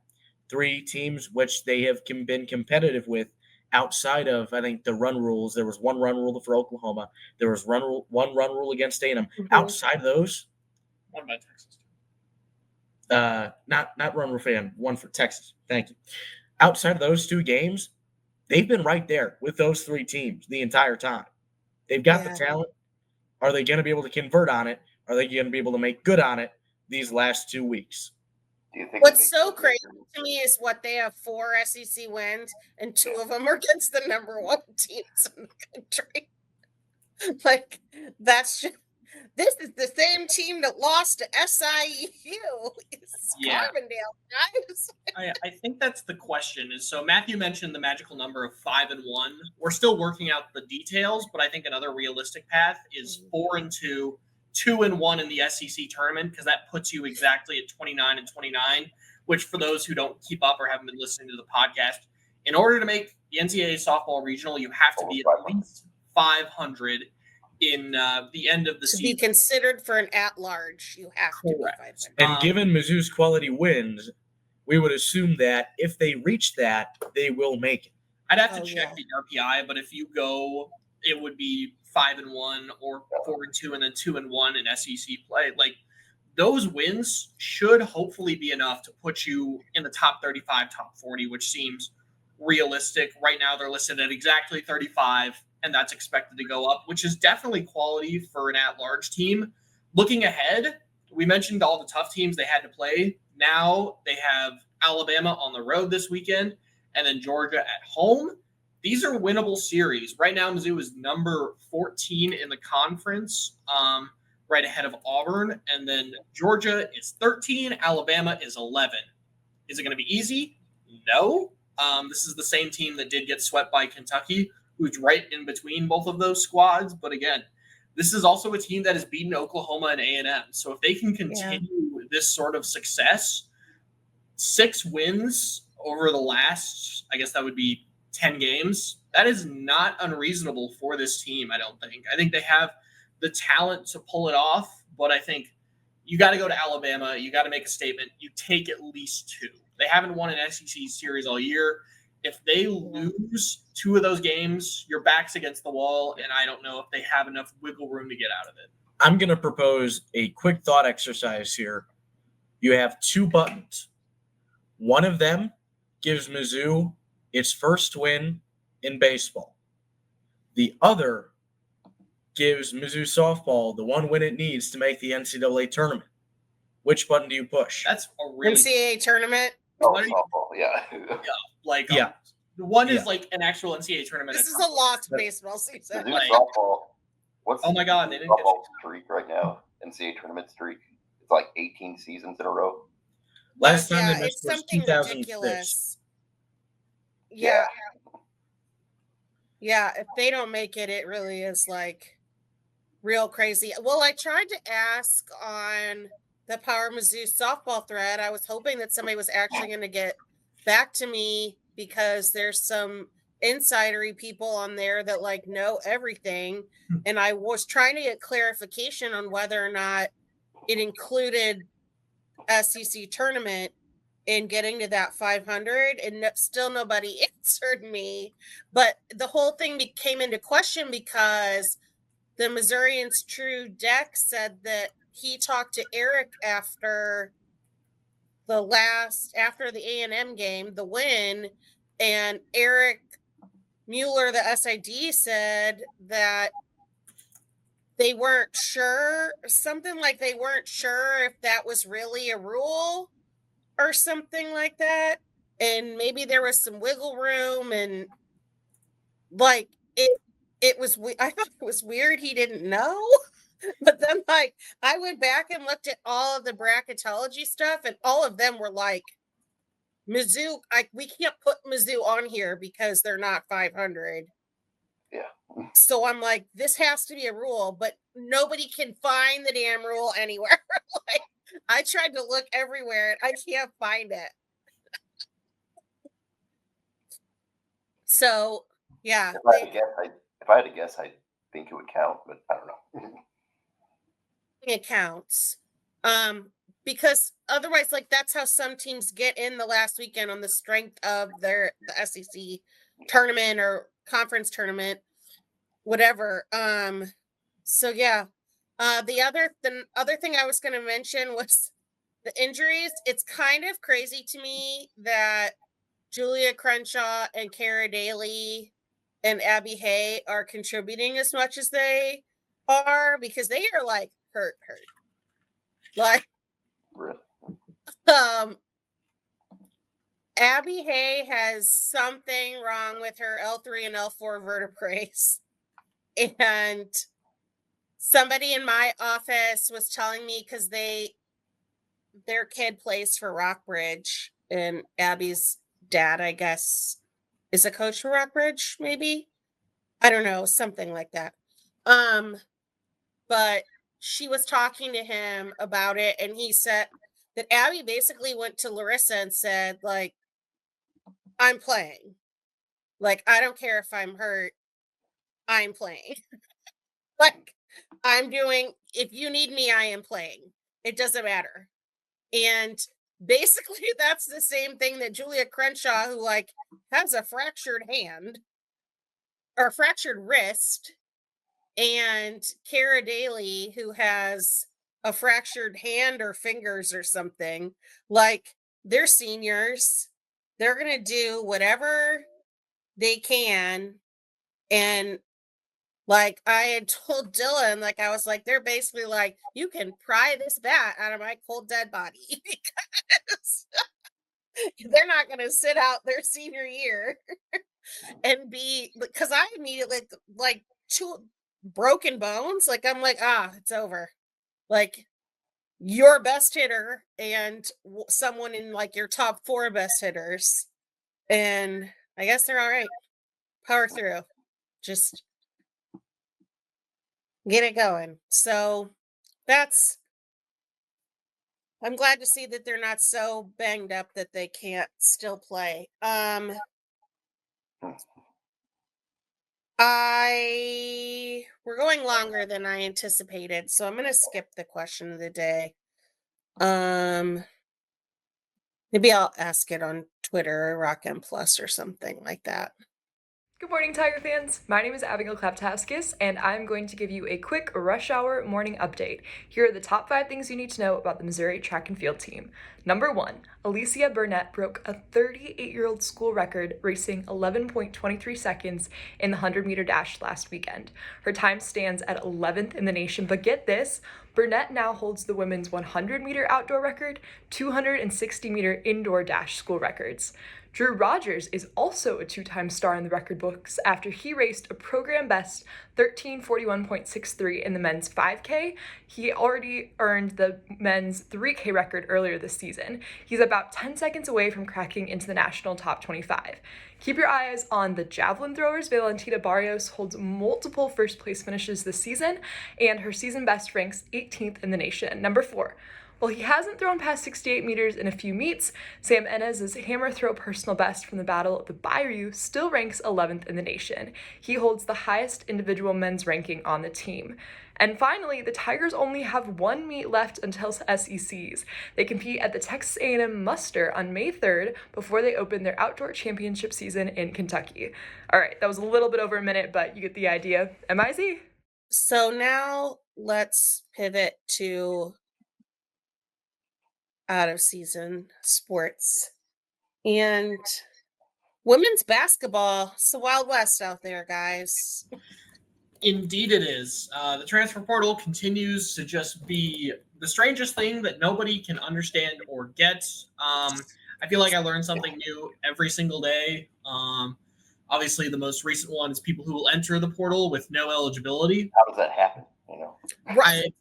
3 teams which they have been competitive with outside of, I think, the run rules. There was 1 run rule for Oklahoma. There was 1 run rule against A&M. Mm-hmm. Outside of those, 1 by Texas. Not run rule for 1 for Texas. Thank you. Outside of those 2 games, they've been right there with those 3 teams the entire time. They've got the talent. Are they going to be able to convert on it? Are they going to be able to make good on it these last 2 weeks? What's so crazy to me is what they have 4 SEC wins, and 2 of them are against the number 1 teams in the country. Like, that's just, this is the same team that lost to SIU. It's Carbondale, guys. I think that's the question. Is so Matthew mentioned the magical number of 5-1. We're still working out the details, but I think another realistic path is 4-2. 2-1 in the SEC tournament, because that puts you exactly at 29-29, which for those who don't keep up or haven't been listening to the podcast, in order to make the NCAA softball regional, you have to be at least 500 in the end of the season. To be considered for an at-large, you have to be 500. And given Mizzou's quality wins, we would assume that if they reach that, they will make it. I'd have to check the RPI, but if you go, it would be 5-1 or 4-2 and then 2-1 in SEC play. Like, those wins should hopefully be enough to put you in the top 35, top 40, which seems realistic. Right now, they're listed at exactly 35, and that's expected to go up, which is definitely quality for an at-large team. Looking ahead, we mentioned all the tough teams they had to play. Now they have Alabama on the road this weekend and then Georgia at home. These are winnable series. Right now, Mizzou is number 14 in the conference, right ahead of Auburn. And then Georgia is 13. Alabama is 11. Is it going to be easy? No. This is the same team that did get swept by Kentucky, who's right in between both of those squads. But again, this is also a team that has beaten Oklahoma and A&M. So if they can continue this sort of success, 6 wins over the last, I guess that would be 10 games, that is not unreasonable for this team, I don't think. I think they have the talent to pull it off, but I think you got to go to Alabama. You got to make a statement. You take at least 2. They haven't won an SEC series all year. If they lose 2 of those games, your back's against the wall, and I don't know if they have enough wiggle room to get out of it. I'm going to propose a quick thought exercise here. You have 2 buttons. One of them gives Mizzou its first win in baseball. The other gives Mizzou softball the 1 win it needs to make the NCAA tournament. Which button do you push? That's a really NCAA tournament. Oh, softball, yeah. The one is like an actual NCAA tournament. This is a lost baseball season. Mizzou softball. What's Oh my God, they didn't get softball streak right now? NCAA tournament streak. It's like 18 seasons in a row. Last time they it's missed was something 2006. ridiculous. Yeah. If they don't make it, it really is like real crazy. Well, I tried to ask on the Power Mizzou softball thread. I was hoping that somebody was actually going to get back to me because there's some insidery people on there that like know everything. And I was trying to get clarification on whether or not it included SEC tournament in getting to that 500, and still nobody answered me. But the whole thing came into question because the Missourians' True Deck said that he talked to Eric after the A&M game, the win, and Eric Mueller, the SID, said that they weren't sure, something like they weren't sure if that was really a rule or something like that. And maybe there was some wiggle room, and like it was, I thought it was weird he didn't know. But then like I went back and looked at all of the bracketology stuff, and all of them were like, Mizzou, we can't put Mizzou on here because they're not 500. Yeah. So I'm like, this has to be a rule, but nobody can find the damn rule anywhere. Like, I tried to look everywhere and I can't find it. So yeah. If I had to guess, I think it would count, but I don't know. It counts. Because otherwise, like, that's how some teams get in the last weekend on the strength of the SEC tournament or conference tournament, whatever. So yeah. The other thing I was going to mention was the injuries. It's kind of crazy to me that Julia Crenshaw and Cara Daly and Abby Hay are contributing as much as they are, because they are like hurt. Like, Really? Abby Hay has something wrong with her L3 and L4 vertebrae. And somebody in my office was telling me, because their kid plays for Rockbridge, and Abby's dad, I guess, is a coach for Rockbridge, maybe. I don't know, something like that. But she was talking to him about it, and he said that Abby basically went to Larissa and said, like, I'm playing. Like, I don't care if I'm hurt. I'm playing. Like, if you need me, I am playing. It doesn't matter. And basically that's the same thing that Julia Crenshaw, who like has a fractured hand or fractured wrist, and Cara Daly, who has a fractured hand or fingers or something, like, they're seniors. They're going to do whatever they can. And Like I had told Dylan, like I was like, they're basically like, you can pry this bat out of my cold dead body because they're not going to sit out their senior year and be, because I immediately like two broken bones. Like I'm like, it's over. Like your best hitter and someone in like your top 4 best hitters, and I guess they're all right. Power through. Just get it going. So I'm glad to see that they're not so banged up that they can't still play. We're going longer than I anticipated, so I'm going to skip the question of the day. Maybe I'll ask it on Twitter or Rock M Plus or something like that. Good morning, Tiger fans. My name is Abigail Klaptaskis, and I'm going to give you a quick rush hour morning update. Here are the top 5 things you need to know about the Missouri Track and Field team. Number 1, Alicia Burnett broke a 38-year-old school record, racing 11.23 seconds in the 100-meter dash last weekend. Her time stands at 11th in the nation, but get this, Burnett now holds the women's 100-meter outdoor record, 260-meter indoor dash school records. Drew Rogers is also a 2-time star in the record books after he raced a program best 13:41.63 in the men's 5K. He already earned the men's 3K record earlier this season. He's about 10 seconds away from cracking into the national top 25. Keep your eyes on the javelin throwers. Valentina Barrios holds multiple first place finishes this season, and her season best ranks 18th in the nation. Number 4. While he hasn't thrown past 68 meters in a few meets, Sam Enez's hammer throw personal best from the Battle of the Bayou still ranks 11th in the nation. He holds the highest individual men's ranking on the team. And finally, the Tigers only have 1 meet left until SECs. They compete at the Texas A&M Muster on May 3rd before they open their outdoor championship season in Kentucky. All right, that was a little bit over a minute, but you get the idea. MIZ. So now let's pivot to out of season sports and women's basketball. It's the Wild West out there, guys. Indeed it is. The transfer portal continues to just be the strangest thing that nobody can understand or get. I feel like I learn something new every single day. Obviously, the most recent one is people who will enter the portal with no eligibility. How does that happen? Right.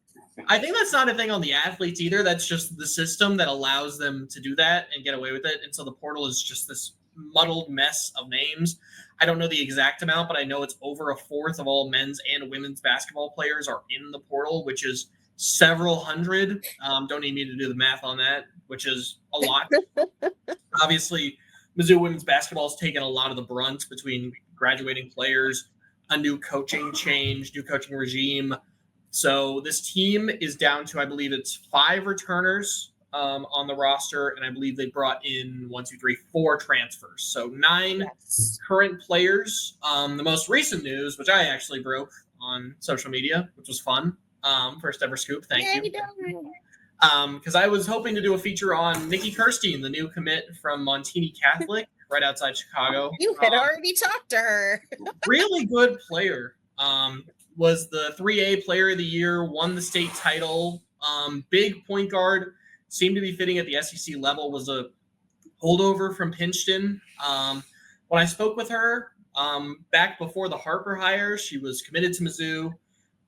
I think that's not a thing on the athletes either. That's just the system that allows them to do that and get away with it. And so the portal is just this muddled mess of names. I don't know the exact amount, but I know it's over a fourth of all men's and women's basketball players are in the portal, which is several hundred. Don't need me to do the math on that, which is a lot. Obviously, Mizzou women's basketball has taken a lot of the brunt between graduating players, a new coaching change, new coaching regime. So this team is down to, I believe it's 5 returners on the roster, and I believe they brought in 4 transfers. So 9 current players. The most recent news, which I actually broke on social media, which was fun. First ever scoop. Thank you. Because I was hoping to do a feature on Nikki Kirstein, the new commit from Montini Catholic, right outside Chicago. You had already talked to her. Really good player. Was the 3A player of the year, won the state title, big point guard, seemed to be fitting at the SEC level, was a holdover from Princeton. When I spoke with her back before the Harper hire, she was committed to Mizzou,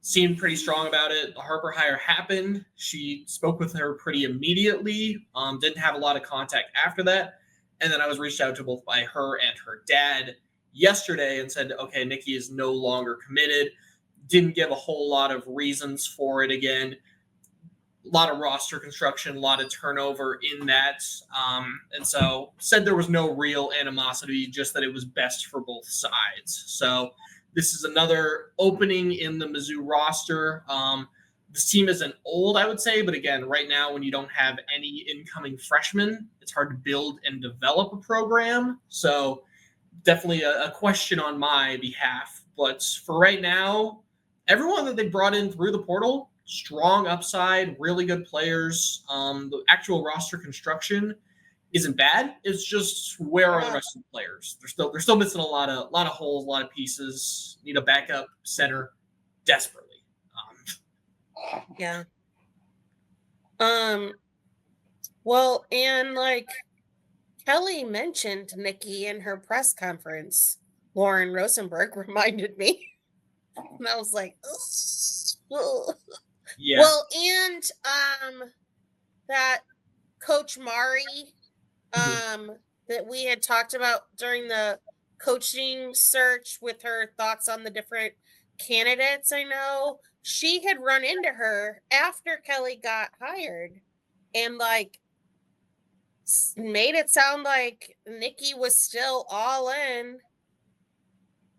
seemed pretty strong about it. The Harper hire happened. She spoke with her pretty immediately, didn't have a lot of contact after that. And then I was reached out to both by her and her dad yesterday and said, okay, Nikki is no longer committed. Didn't give a whole lot of reasons for it again. A lot of roster construction, a lot of turnover in that. And so said there was no real animosity, just that it was best for both sides. So this is another opening in the Mizzou roster. This team isn't old, I would say, but again, right now when you don't have any incoming freshmen, it's hard to build and develop a program. So definitely a question on my behalf. But for right now, everyone that they brought in through the portal, strong upside, really good players. The actual roster construction isn't bad. It's just where are the rest of the players? They're still missing a lot of holes, a lot of pieces. Need a backup center desperately. Yeah. Well, and like Kelly mentioned Nikki in her press conference. Lauren Rosenberg reminded me. And I was like, ugh. Yeah. Well, and that Coach Mari that we had talked about during the coaching search with her thoughts on the different candidates, I know she had run into her after Kelly got hired and like made it sound like Nikki was still all in.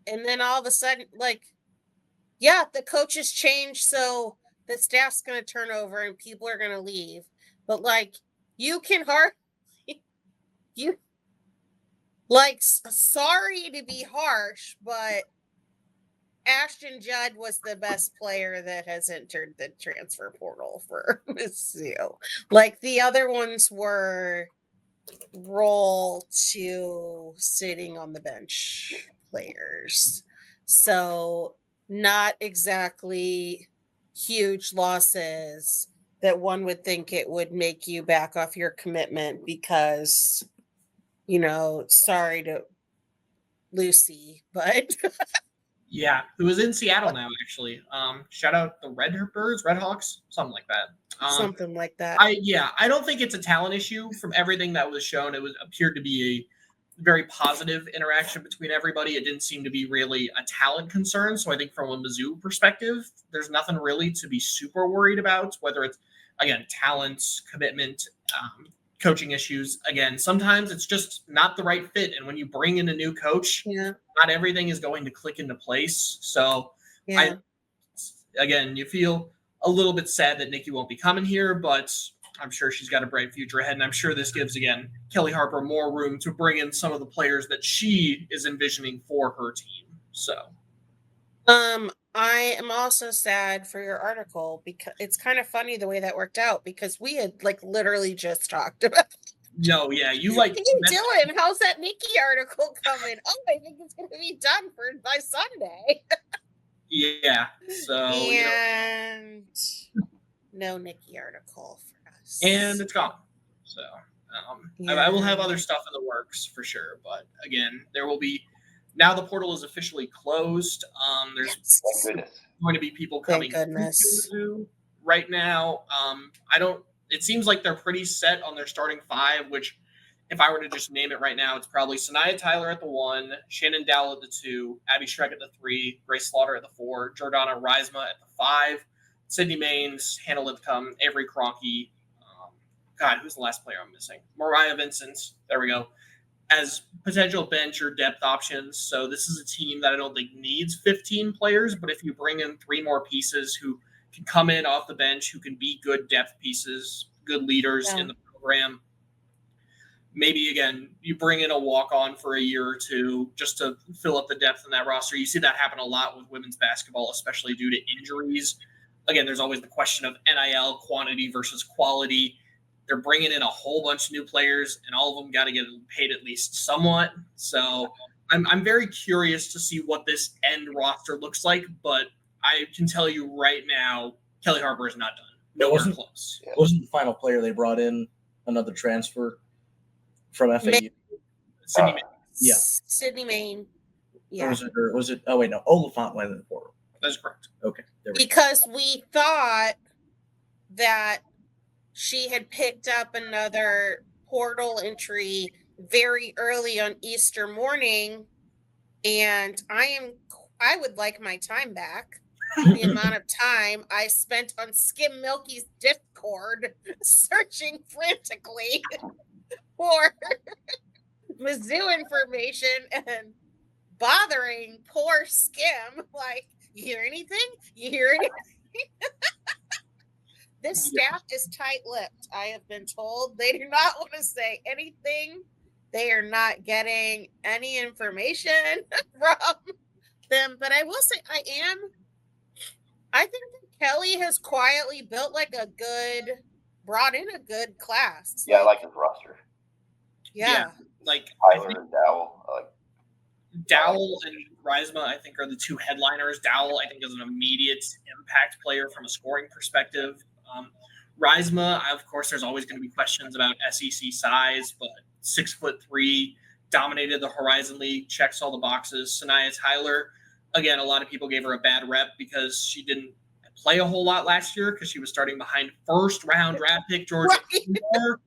And then all of a sudden, like, yeah, the coaches changed, so the staff's going to turn over and people are going to leave. But like, you can sorry to be harsh, but Ashton Judd was the best player that has entered the transfer portal for Mizzou. Like the other ones were roll to sitting on the bench players. So not exactly huge losses that one would think it would make you back off your commitment because, sorry to Lucy, but Yeah, who is in Seattle now, actually. Shout out the Redhawks, something like that. Something like that. I don't think it's a talent issue. From everything that was shown, it appeared to be a very positive interaction between everybody. It didn't seem to be really a talent concern. So I think from a Mizzou perspective, there's nothing really to be super worried about, whether it's, again, talent, commitment, coaching issues. Again, sometimes it's just not the right fit. And when you bring in a new coach, not everything is going to click into place. So you feel a little bit sad that Nikki won't be coming here, but I'm sure she's got a bright future ahead. And I'm sure this gives, again, Kelly Harper more room to bring in some of the players that she is envisioning for her team. So I am also sad for your article because it's kind of funny the way that worked out because we had like literally just talked about it. No, yeah, you like Hey, Dylan, how's that Nikki article coming? Oh, I think it's going to be done by Sunday. Yeah, so and no Nikki article for us, and it's gone. So I will have other stuff in the works for sure, but again, there will be. Now the portal is officially closed. There's going to be people coming to Mizzou right now. It seems like they're pretty set on their starting five, which if I were to just name it right now, it's probably Sanaya Tyler at the 1, Shannon Dowell at the 2, Abby Schreck at the 3, Grace Slaughter at the 4, Jordana Reisma at the 5, Sydney Maines, Hannah Lipcomb, Avery Cronky. Who's the last player I'm missing? Mariah Vincent. There we go. As potential bench or depth options. So this is a team that I don't think needs 15 players, but if you bring in 3 more pieces who can come in off the bench, who can be good depth pieces, good leaders in the program, maybe, again, you bring in a walk-on for a year or two just to fill up the depth in that roster. You see that happen a lot with women's basketball, especially due to injuries. Again, there's always the question of NIL, quantity versus quality. They're bringing in a whole bunch of new players, and all of them got to get paid at least somewhat. So I'm very curious to see what this end roster looks like, but I can tell you right now, Kelly Harper is not done. Nowhere close. Wasn't the final player they brought in another transfer from FAU? Sydney Maine. Yeah. Sydney Maine. Yeah. Or was it? Oh, wait, no. Oliphant went in the portal. That's correct. Okay. Because we thought that she had picked up another portal entry very early on Easter morning, and I would like my time back. The amount of time I spent on Skim Milky's Discord searching frantically for Mizzou information and bothering poor Skim. Like, you hear anything? You hear anything? This staff is tight-lipped, I have been told. They do not want to say anything. They are not getting any information from them. But I will say I think that Kelly has quietly built brought in a good class. Yeah, I like his roster. Yeah. Like I think Tyler and Dowell. Dowell and Reisma, I think, are the two headliners. Dowell, I think, is an immediate impact player from a scoring perspective. Reisma, of course, there's always going to be questions about SEC size, but 6'3", dominated the Horizon League, checks all the boxes. Sanaya Tyler, again, a lot of people gave her a bad rep because she didn't play a whole lot last year because she was starting behind first-round draft pick Georgia Moore.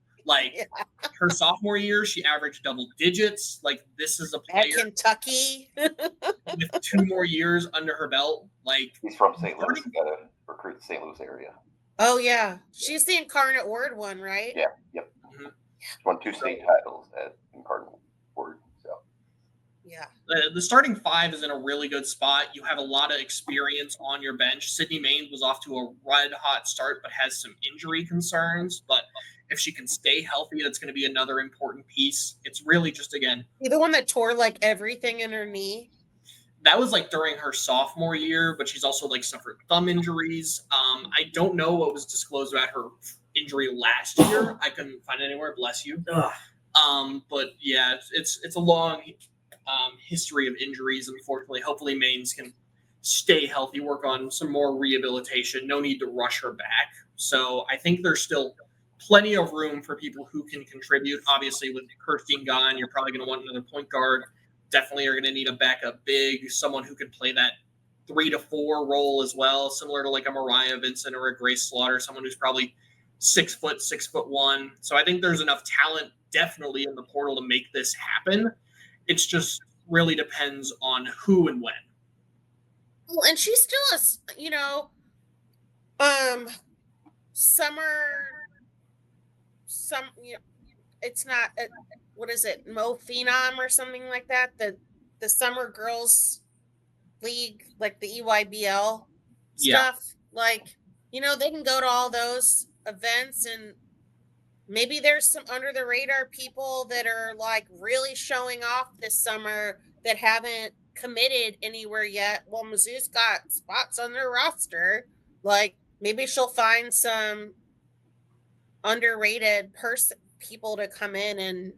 Her sophomore year, she averaged double digits. Like, this is a player At Kentucky. with 2 more years under her belt. Like, He's from St. Louis. Got to recruit the St. Louis area. Oh, yeah. She's the Incarnate Word one, right? Yeah, yep. Mm-hmm. She won 2 state titles at Incarnate Word. So. Yeah. The starting 5 is in a really good spot. You have a lot of experience on your bench. Sydney Maines was off to a red-hot start but has some injury concerns. But if she can stay healthy, that's going to be another important piece. It's really just, again... You the one that tore, like, everything in her knee? That was like during her sophomore year, but she's also like suffered thumb injuries. I don't know what was disclosed about her injury last year. I couldn't find it anywhere. Bless you. But yeah, it's a long history of injuries. Unfortunately, hopefully Maines can stay healthy, work on some more rehabilitation. No need to rush her back. So I think there's still plenty of room for people who can contribute. Obviously, with Kirsten gone, you're probably going to want another point guard. Definitely are going to need a backup big, someone who can play that 3 to 4 role as well, similar to like a Mariah Vincent or a Grace Slaughter, someone who's probably 6 foot, 6'1". So I think there's enough talent definitely in the portal to make this happen. It's just really depends on who and when. Well, and she's still it's not what is it, Mo Phenom or something like that? The Summer Girls League, like the EYBL stuff. Like, they can go to all those events, and maybe there's some under the radar people that are like really showing off this summer that haven't committed anywhere yet. Well, Mizzou's got spots on their roster. Like, maybe she'll find some underrated people to come in and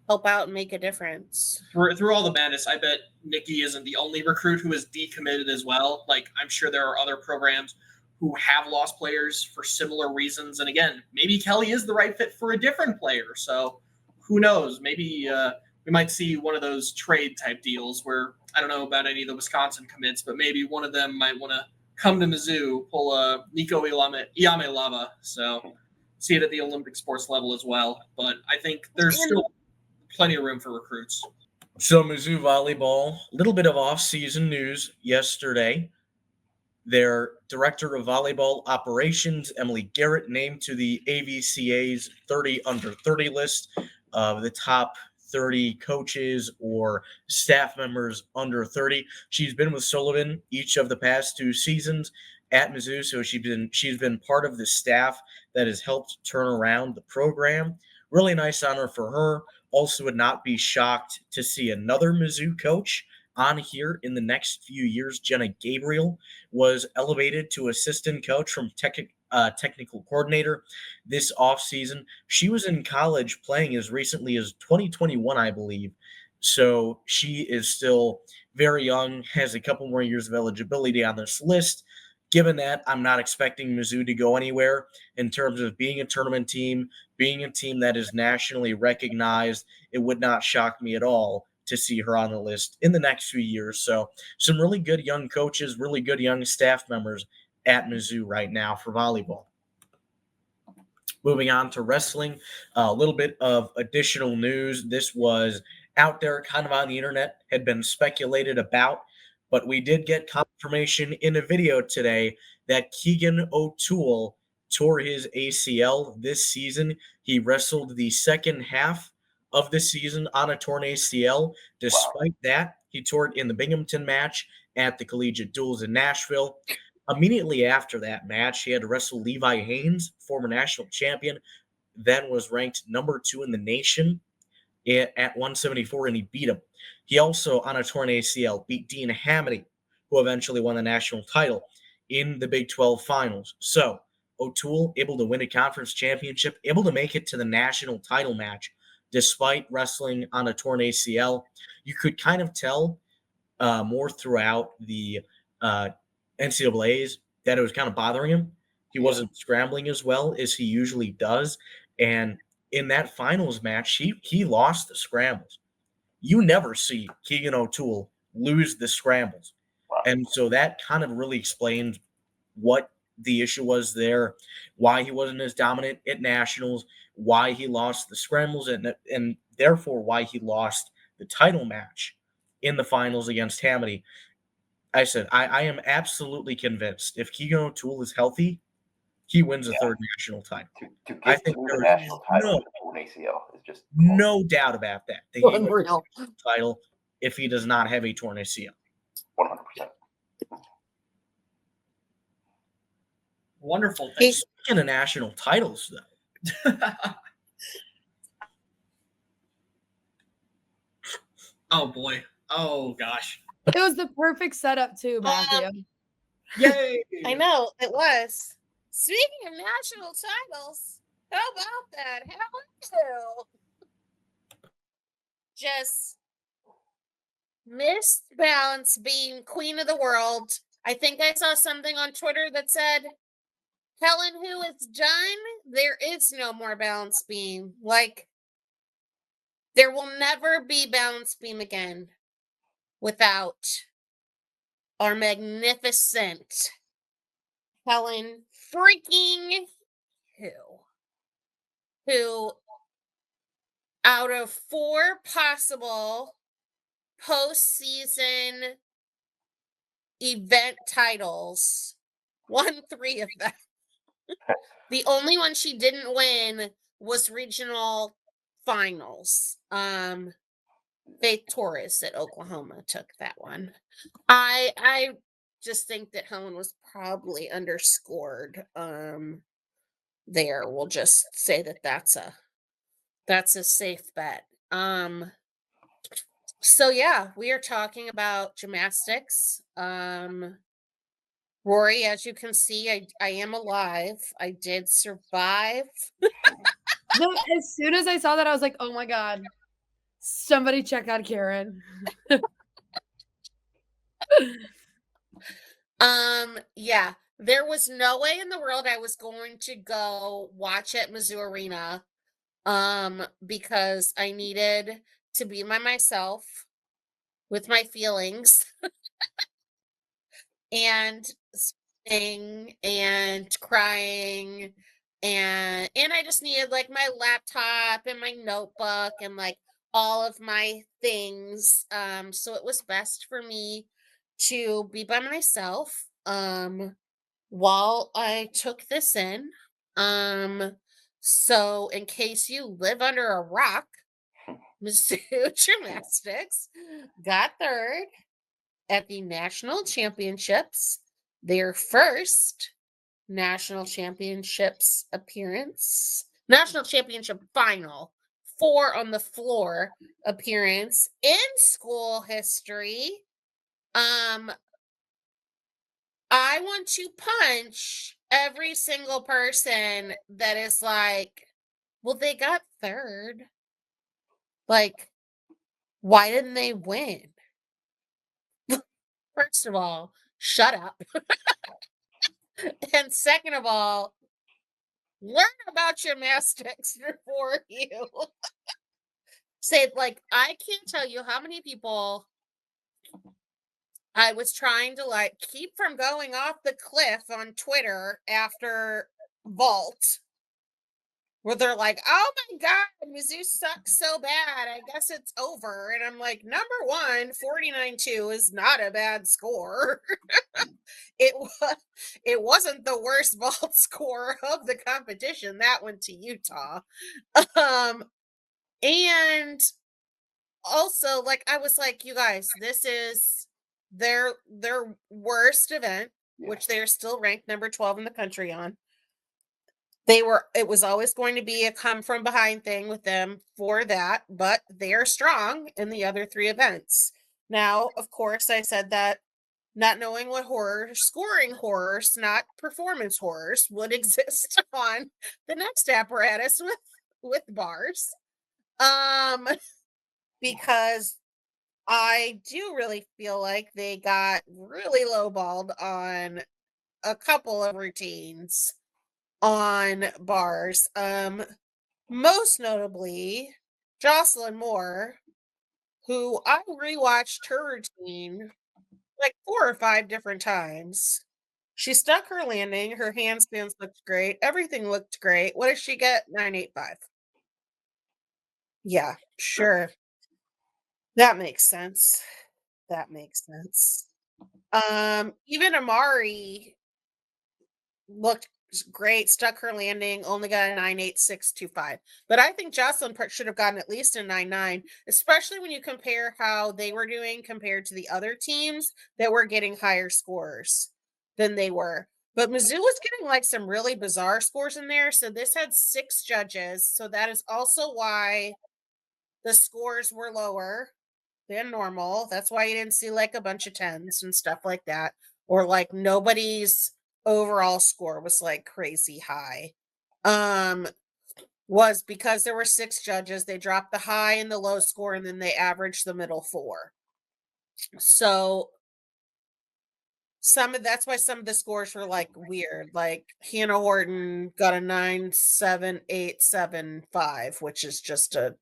help out and make a difference. Through all the madness, I bet Nikki isn't the only recruit who is decommitted as well. Like, I'm sure there are other programs who have lost players for similar reasons. And again, maybe Kelly is the right fit for a different player. So who knows? Maybe we might see one of those trade type deals where, I don't know about any of the Wisconsin commits, but maybe one of them might want to come to Mizzou, pull a Nico Iame-Lava. So see it at the Olympic sports level as well. But I think there's still plenty of room for recruits. So Mizzou volleyball, a little bit of off-season news yesterday. Their director of volleyball operations, Emily Garrett, named to the AVCA's 30 under 30 list of the top 30 coaches or staff members under 30. She's been with Sullivan each of the past 2 seasons at Mizzou, so she's been part of the staff that has helped turn around the program. Really nice honor for her. Also would not be shocked to see another Mizzou coach on here in the next few years. Jenna Gabriel was elevated to assistant coach from technical coordinator this offseason. She was in college playing as recently as 2021, I believe. So she is still very young, has a couple more years of eligibility on this list. Given that, I'm not expecting Mizzou to go anywhere in terms of being a tournament team, being a team that is nationally recognized. It would not shock me at all to see her on the list in the next few years. So some really good young coaches, really good young staff members at Mizzou right now for volleyball. Moving on to wrestling, a little bit of additional news. This was out there kind of on the internet, had been speculated about, but we did get confirmation in a video today that Keegan O'Toole tore his ACL this season. He wrestled the second half of the season on a torn ACL. Despite that, he tore it in the Binghamton match at the Collegiate Duels in Nashville. Immediately after that match, he had to wrestle Levi Haynes, former national champion, then was ranked number 2 in the nation at 174, and he beat him. He also, on a torn ACL, beat Dean Hamady, who eventually won the national title in the Big 12 finals. So O'Toole able to win a conference championship, able to make it to the national title match despite wrestling on a torn ACL. You could kind of tell more throughout the NCAAs that it was kind of bothering him. He wasn't scrambling as well as he usually does. And in that finals match, he lost the scrambles. You never see Keegan O'Toole lose the scrambles. And so that kind of really explains what the issue was there, why he wasn't as dominant at nationals, why he lost the scrambles, and therefore why he lost the title match in the finals against Hamity. I said, I am absolutely convinced if Keegan O'Toole is healthy, he wins a third national title. To I get think through the there's national title with an ACL is just no doubt about that. He wins Unreal. the title if he does not have a torn ACL. 100%. Wonderful. Speaking of national titles, though, Oh boy. Oh gosh. It was the perfect setup too, Matthew. Yay. I know it was. Speaking of national titles, how about that? How just missed balance being queen of the world. I think I saw something on Twitter that said, Helen, who is done, there is no more balance beam. Like, there will never be balance beam again without our magnificent Helen freaking who out of 4 possible postseason event titles, won 3 of them. The only one she didn't win was regional finals. Faith Torres at Oklahoma took that one. I just think that Helen was probably underscored there. We'll just say that that's a safe bet. So yeah, we are talking about gymnastics. Rory, as you can see, I am alive. I did survive. As soon as I saw that, I was like, oh my God, somebody check out Karen. Yeah, there was no way in the world I was going to go watch at Mizzou Arena, because I needed to be by myself with my feelings and sing and crying, and I just needed like my laptop and my notebook and like all of my things. So it was best for me to be by myself while I took this in. So in case you live under a rock, Mizzou Gymnastics got 3rd at the national championships, their first national championships appearance, national championship final, 4 on the floor appearance in school history. I want to punch every single person that is like, well, they got 3rd. Like, why didn't they win? First of all, shut up. And second of all, learn about gymnastics before you say, like, I can't tell you how many people I was trying to like keep from going off the cliff on Twitter after vault, where they're like, oh my God, Mizzou sucks so bad. I guess it's over. And I'm like, number one, 49-2 is not a bad score. It wasn't the worst vault score of the competition. That went to Utah. And also, like, I was like, you guys, this is their worst event, which they're still ranked number 12 in the country on. It was always going to be a come from behind thing with them for that, but they are strong in the other 3 events. Now, of course, I said that not knowing what scoring horrors, not performance horrors, would exist on the next apparatus with bars. Because I do really feel like they got really lowballed on a couple of routines on bars. Most notably, Jocelyn Moore, who I rewatched her routine like 4 or 5 different times. She stuck her landing, her handstands looked great, everything looked great. What did she get? 9.85. Yeah, sure. That makes sense. That makes sense. Even Amari looked great, stuck her landing, only got a 9.8625. But I think Jocelyn should have gotten at least a 9.9, especially when you compare how they were doing compared to the other teams that were getting higher scores than they were. But Mizzou was getting like some really bizarre scores in there. So this had 6 judges. So that is also why the scores were lower than normal. That's why you didn't see like a bunch of 10s and stuff like that. Or like nobody's overall score was like crazy high. Was because there were 6 judges. They dropped the high and the low score and then they averaged the middle 4. So that's why some of the scores were like weird. Like Hannah Horton got a 9.7875, which is just a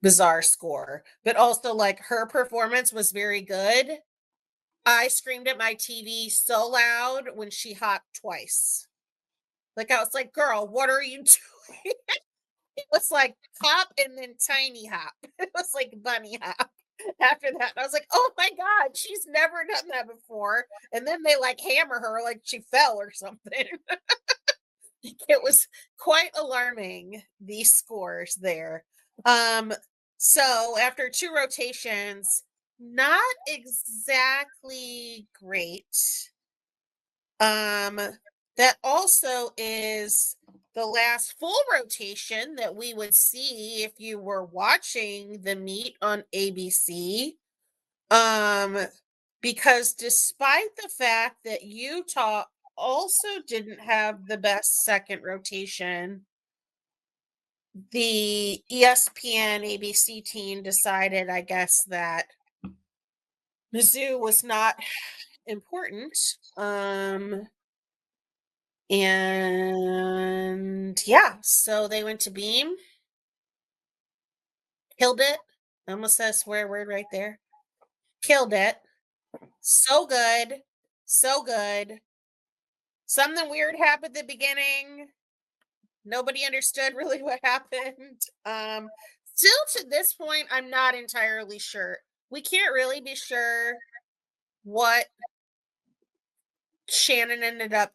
bizarre score. But also like her performance was very good. I screamed at my TV so loud when she hopped twice. Like I was like, girl, what are you doing? It was like hop and then tiny hop. It was like bunny hop. After that, I was like, oh my God, she's never done that before. And then they like hammer her like she fell or something. It was quite alarming, these scores there. So after 2 rotations, not exactly great. That also is the last full rotation that we would see if you were watching the meet on ABC. Because despite the fact that Utah also didn't have the best second rotation, the ESPN ABC team decided, I guess, that Mizzou was not important. And yeah, so they went to Beam, killed it. Almost said a swear word right there. Killed it. So good. So good. Something weird happened at the beginning. Nobody understood really what happened. Still to this point, I'm not entirely sure. We can't really be sure what Shannon ended up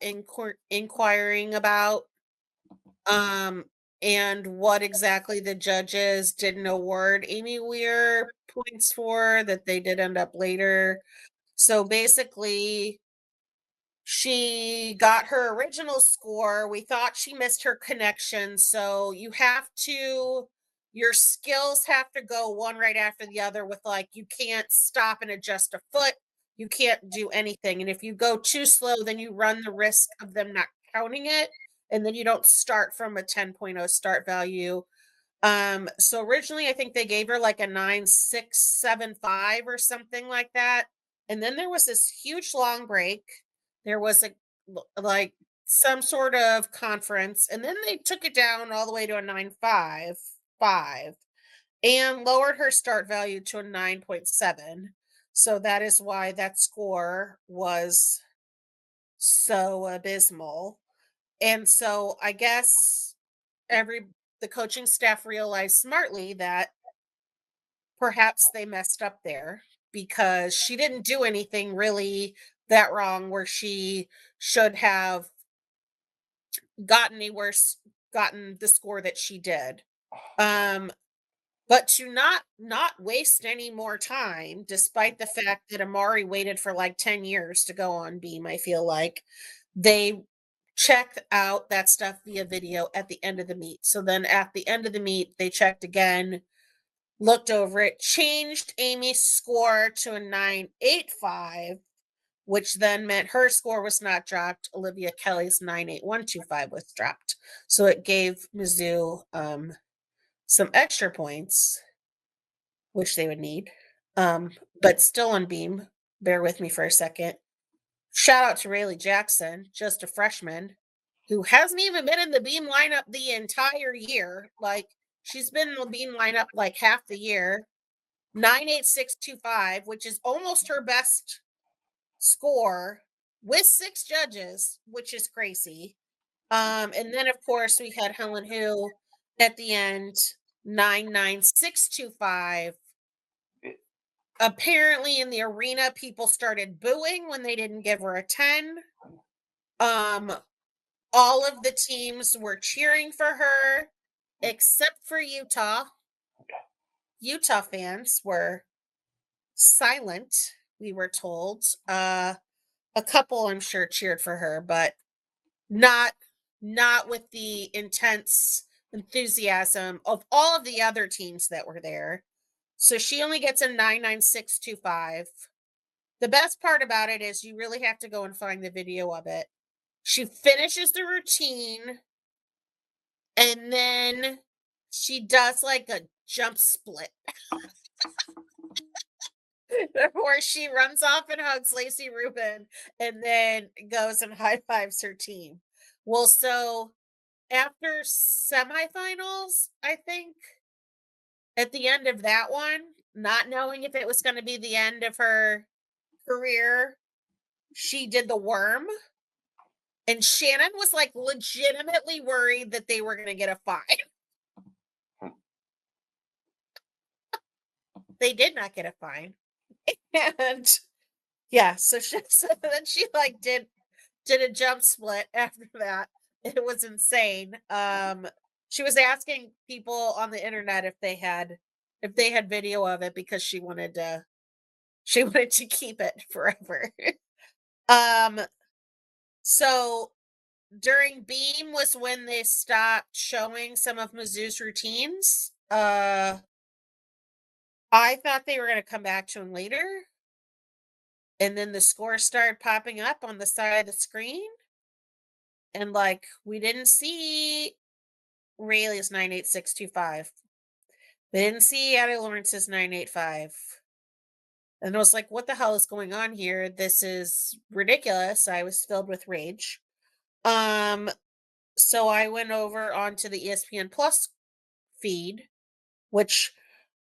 inquiring about. And what exactly the judges didn't award Amy Weir points for that they did end up later. So basically, she got her original score. We thought she missed her connection. So your skills have to go one right after the other with like, you can't stop and adjust a foot. You can't do anything. And if you go too slow, then you run the risk of them not counting it. And then you don't start from a 10.0 start value. So originally I think they gave her like a 9.675 or something like that. And then there was this huge long break. There was like some sort of conference, and then they took it down all the way to a 9.55 and lowered her start value to a 9.7. So that is why that score was so abysmal. And so I guess the coaching staff realized smartly that perhaps they messed up there because she didn't do anything really that wrong where she should have gotten the score that she did. But to not waste any more time, despite the fact that Amari waited for like 10 years to go on Beam, I feel like they checked out that stuff via video at the end of the meet. So then at the end of the meet, they checked again, looked over it, changed Amy's score to a 9.85, which then meant her score was not dropped. Olivia Kelly's 9.8125 was dropped. So it gave Mizzou some extra points, which they would need. But still on beam. Bear with me for a second. Shout out to Rayleigh Jackson, just a freshman, who hasn't even been in the beam lineup the entire year. Like, she's been in the beam lineup like half the year. 98625, which is almost her best score with 6 judges, which is crazy. And then of course we had Helen Hu at the end, 99625. Apparently in the arena, people started booing when they didn't give her a 10. All of the teams were cheering for her, except for Utah. Utah fans were silent, we were told. A couple, I'm sure, cheered for her, but not with the intense enthusiasm of all of the other teams that were there. So she only gets a 99625. The best part about it is you really have to go and find the video of it. She finishes the routine, and then she does like a jump split. Where she runs off and hugs Lacey Rubin and then goes and high fives her team. Well, so after semifinals, I think, at the end of that one, not knowing if it was going to be the end of her career, she did the worm. And Shannon was like legitimately worried that they were going to get a fine. They did not get a fine. And yeah, so then she like did a jump split after that. It was insane. She was asking people on the internet if they had video of it because she wanted to keep it forever. So during Beam was when they stopped showing some of Mizzou's routines. I thought they were going to come back to them later. And then the scores started popping up on the side of the screen. And like, we didn't see Rayleigh's 98625. We didn't see Addie Lawrence's 985. And I was like, what the hell is going on here? This is ridiculous. I was filled with rage. So I went over onto the ESPN Plus feed, which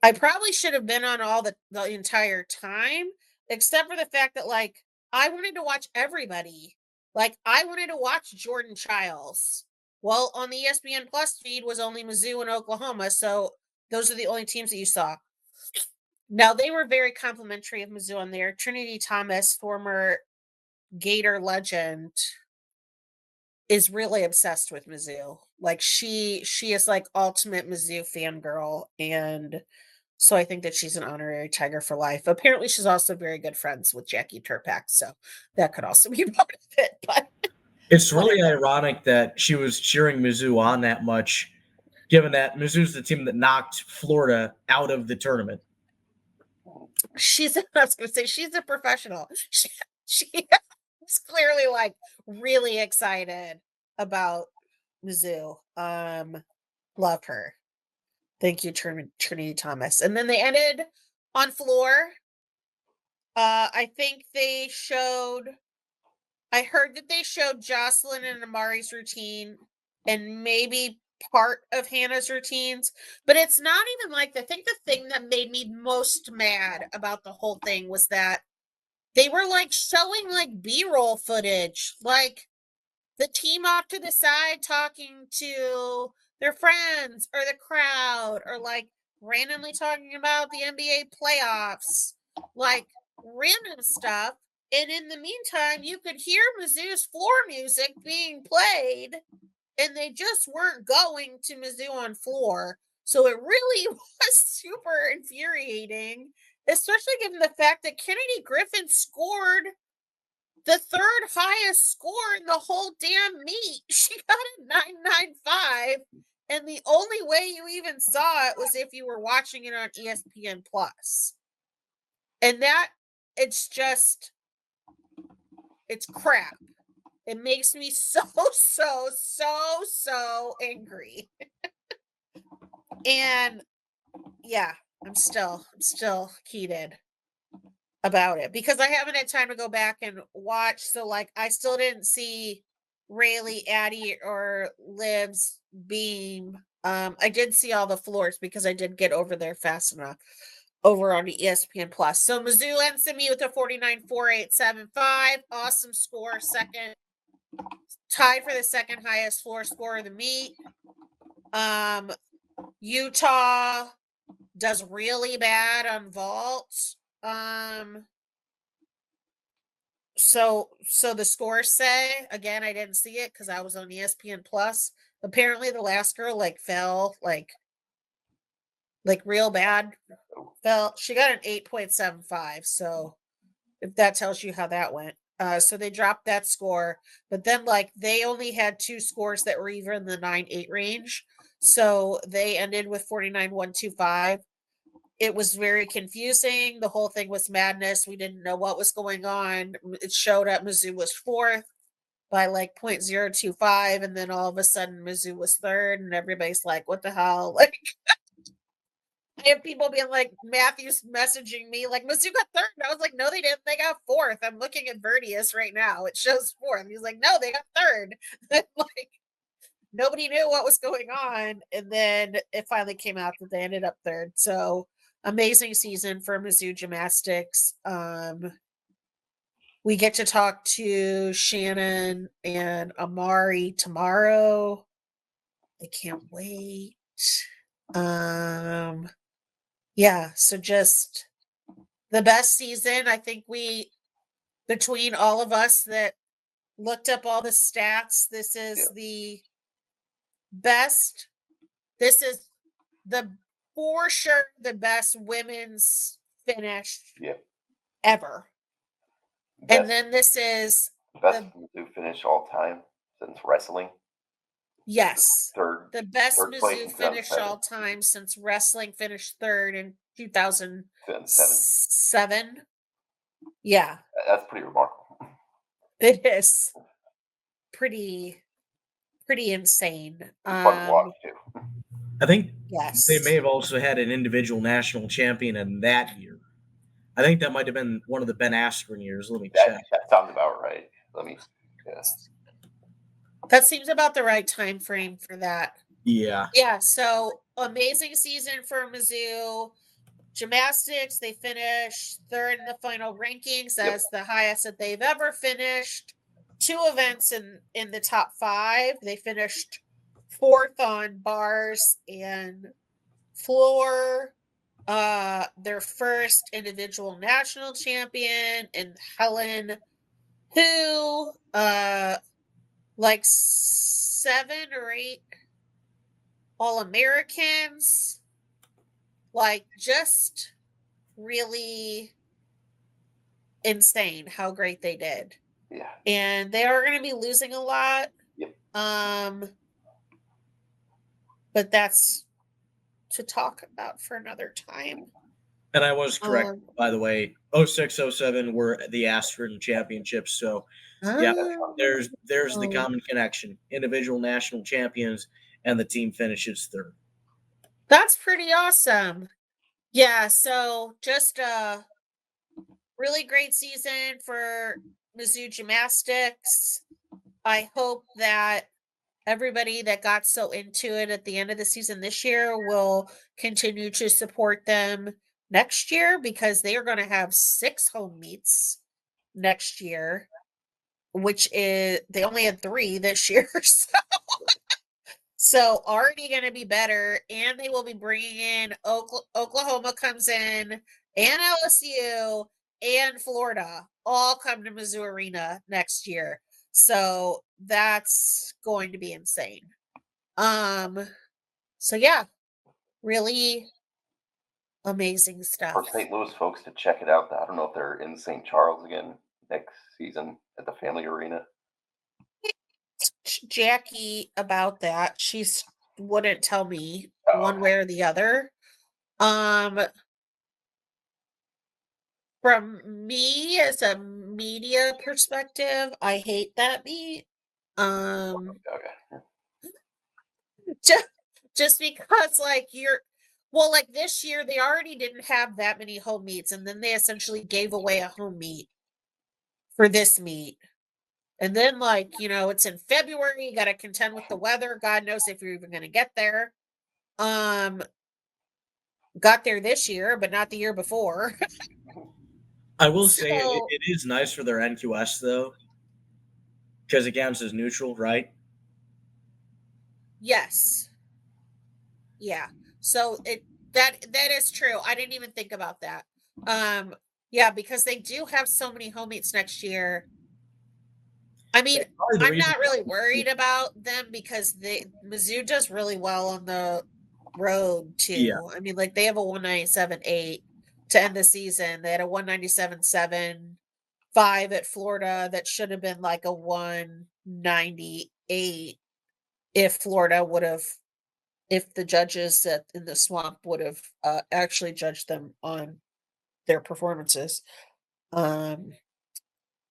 I probably should have been on all the entire time, except for the fact that, like, I wanted to watch everybody. Like, I wanted to watch Jordan Childs. Well, on the ESPN Plus feed was only Mizzou and Oklahoma, so those are the only teams that you saw. Now, they were very complimentary of Mizzou on there. Trinity Thomas, former Gator legend, is really obsessed with Mizzou. Like, she is like ultimate Mizzou fangirl, and so I think that she's an honorary Tiger for life. Apparently, she's also very good friends with Jackie Turpak, so that could also be part of it. But it's really ironic that she was cheering Mizzou on that much, given that Mizzou's the team that knocked Florida out of the tournament. I was going to say, she's a professional. She is clearly like really excited about Mizzou. Love her. Thank you, Trinity Thomas. And then they ended on floor. I think I heard that they showed Jocelyn and Amari's routine and maybe part of Hannah's routines, but it's not even like, I think the thing that made me most mad about the whole thing was that they were like showing like B-roll footage, like the team off to the side talking to their friends or the crowd, or like randomly talking about the NBA playoffs, like random stuff. And in the meantime, you could hear Mizzou's floor music being played, and they just weren't going to Mizzou on floor. So it really was super infuriating, especially given the fact that Kennedy Griffin scored the third highest score in the whole damn meet. She got a 995, and the only way you even saw it was if you were watching it on ESPN Plus. And that, it's crap. It makes me so angry. And yeah, I'm still heated about it because I haven't had time to go back and watch. So like I still didn't see Rayleigh, Addie, or Liv's beam. I did see all the floors because I did get over there fast enough over on the ESPN Plus. So Mizzou ends me with a 49.4875. Awesome score. Second, tied for the second highest floor score of the meet. Utah does really bad on vault. So the scores say, again, I didn't see it because I was on ESPN Plus. Apparently the last girl like fell like real bad. She got an 8.75. So if that tells you how that went. So they dropped that score, but then like they only had two scores that were either in the 9-8 range. So they ended with 49.125. It was very confusing. The whole thing was madness. We didn't know what was going on. It showed up Mizzou was fourth by like 0.025, and then all of a sudden Mizzou was third, and everybody's like, what the hell? Like I have people being like, Matthew's messaging me like, Mizzou got third. And I was like, no, they didn't. They got fourth. I'm looking at Verdius right now. It shows fourth. He's like, no, they got third. Like nobody knew what was going on. And then it finally came out that they ended up third. So amazing season for Mizzou Gymnastics. We get to talk to Shannon and Amari tomorrow. I can't wait. Yeah, so just the best season. I think between all of us that looked up all the stats, this is the best. This is for sure the best women's finish ever. And then this is best Mizzou finish all time since wrestling. Yes. The best third place Mizzou in finish 2007. all time since wrestling finished third in 2007. Yeah. That's pretty remarkable. It is pretty insane. Fun to watch too. I think Yes. they may have also had an individual national champion in that year. I think that might have been one of the Ben Askren years. Let me check. That sounds about right. That seems about the right time frame for that. Yeah. Yeah, so amazing season for Mizzou Gymnastics. They finished third in the final rankings. That's the highest that they've ever finished. 2 events in the top 5. They finished fourth on bars and floor. Their first individual national champion, and Helen, who like 7 or 8 All-Americans, like just really insane how great they did. Yeah. And they are going to be losing a lot. Yep. But that's to talk about for another time. And I was correct, by the way. 06-07 were the Askren championships. So yeah, there's the common connection. Individual national champions and the team finishes third. That's pretty awesome. Yeah, so just a really great season for Mizzou Gymnastics. I hope that everybody that got so into it at the end of the season this year will continue to support them next year, because they are going to have 6 home meets next year, which is, they only had 3 this year. So already going to be better. And they will be bringing in Oklahoma comes in, and LSU and Florida all come to Mizzou Arena next year. So that's going to be insane. So yeah, really amazing stuff. For St. Louis folks to check it out, I don't know if they're in St. Charles again next season at the Family Arena. Jackie about that. She wouldn't tell me one way or the other. From me as a media perspective, I hate that meet. Okay. just because like like this year they already didn't have that many home meets, and then they essentially gave away a home meet for this meet. And then it's in February, you got to contend with the weather. God knows if you're even going to get there. Got there this year, but not the year before. I will say it is nice for their NQS though, because again, this is neutral, right? Yes. Yeah. So that is true. I didn't even think about that. Yeah, because they do have so many home meets next year. I mean, I'm not really worried about them because Mizzou does really well on the road too. Yeah. I mean, like they have a 197.8 to end the season. They had a 197.7 5 at Florida that should have been like a 198 if the judges in the swamp would have actually judged them on their performances.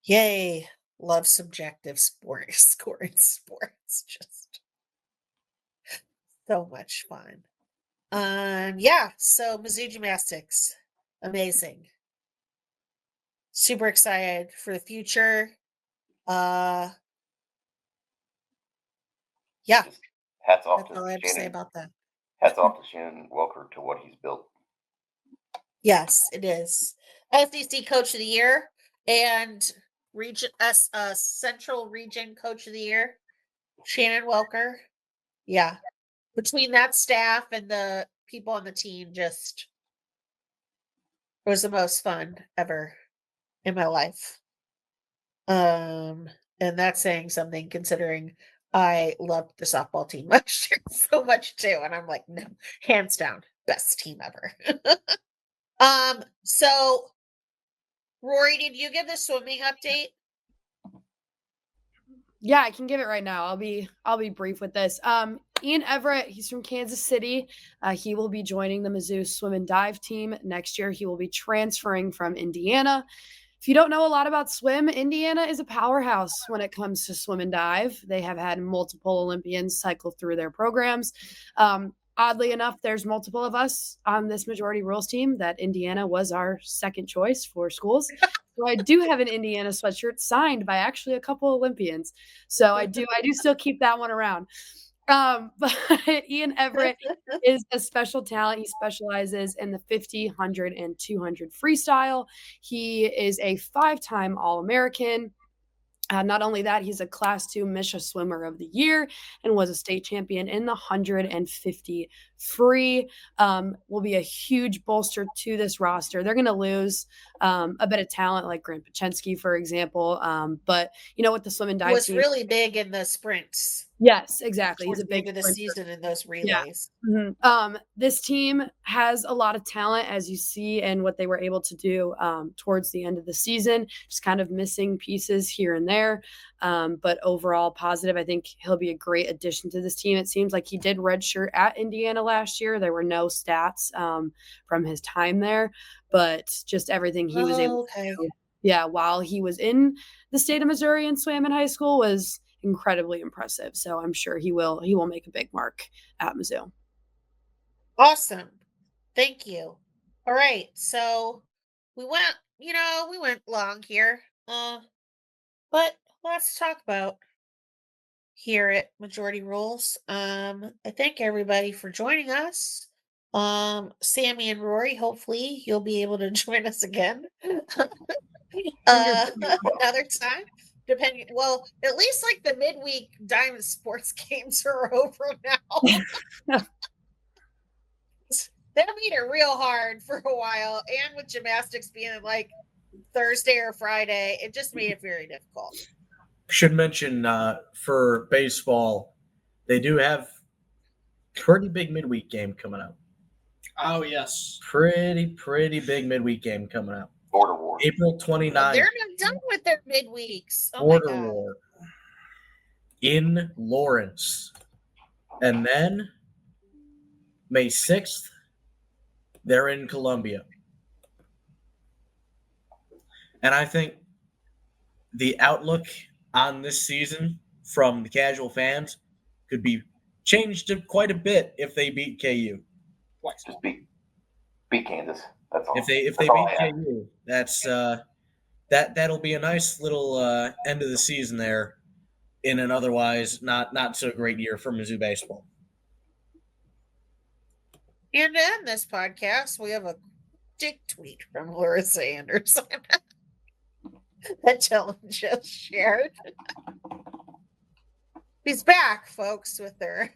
Yay, love subjective scoring sports, just so much fun. Yeah, so Mizzou gymnastics, amazing. Super excited for the future. Yeah. Hats off That's to all I have to say Shannon. about that. Hats off to Shannon Walker to what he's built. Yes, it is. SEC Coach of the Year and Central Region Coach of the Year, Shannon Welker. Yeah. Between that staff and the people on the team, just it was the most fun ever in my life. And that's saying something considering I loved the softball team last year so much too. And I'm like, no, hands down, best team ever. So Rory, did you give the swimming update? Yeah, I can give it right now. I'll be brief with this. Ian Everett, he's from Kansas City. He will be joining the Mizzou swim and dive team next year. He will be transferring from Indiana. If you don't know a lot about swim, Indiana is a powerhouse when it comes to swim and dive. They have had multiple Olympians cycle through their programs. Oddly enough, there's multiple of us on this majority rules team that Indiana was our second choice for schools. So I do have an Indiana sweatshirt signed by actually a couple Olympians. So I do still keep that one around. But Ian Everett is a special talent. He specializes in the 50, 100, and 200 freestyle. He is a 5-time All-American. Not only that, he's a Class 2 MSHA Swimmer of the Year and was a state champion in the 150 free. Will be a huge bolster to this roster. They're going to lose a bit of talent like Grant Pachensky, for example. But, with the swim and dive Was team. really big in the sprints. Yes, exactly. He's a big of the season in those relays. Yeah. Mm-hmm. This team has a lot of talent, as you see, and what they were able to do towards the end of the season. Just kind of missing pieces here and there, but overall positive. I think he'll be a great addition to this team. It seems like he did redshirt at Indiana last year. There were no stats from his time there, but just everything he was able to do. Yeah, while he was in the state of Missouri and swam in high school was incredibly impressive. So I'm sure he will make a big mark at Mizzou. Awesome. Thank you. All right. So we went long here. But let's talk about here at Majority Rules. I thank everybody for joining us. Sammy and Rory, hopefully you'll be able to join us again. Another time. Well, at least like the midweek Diamond Sports games are over now. That made it real hard for a while, and with gymnastics being like Thursday or Friday, it just made it very difficult. Should mention for baseball, they do have pretty big midweek game coming up. Oh, yes. Pretty big midweek game coming up. Border War. April 29th. They're not done with their midweeks. Oh Border War in Lawrence. And then May 6th, they're in Columbia. And I think the outlook on this season from the casual fans could be changed quite a bit if they beat KU. Twice. Just beat Kansas. That's all. If they That's all beat I have. KU, that'll be a nice little end of the season there in an otherwise not so great year for Mizzou baseball. And to end this podcast, we have a dick tweet from Larissa Anderson that Dylan just shared. He's back, folks, with their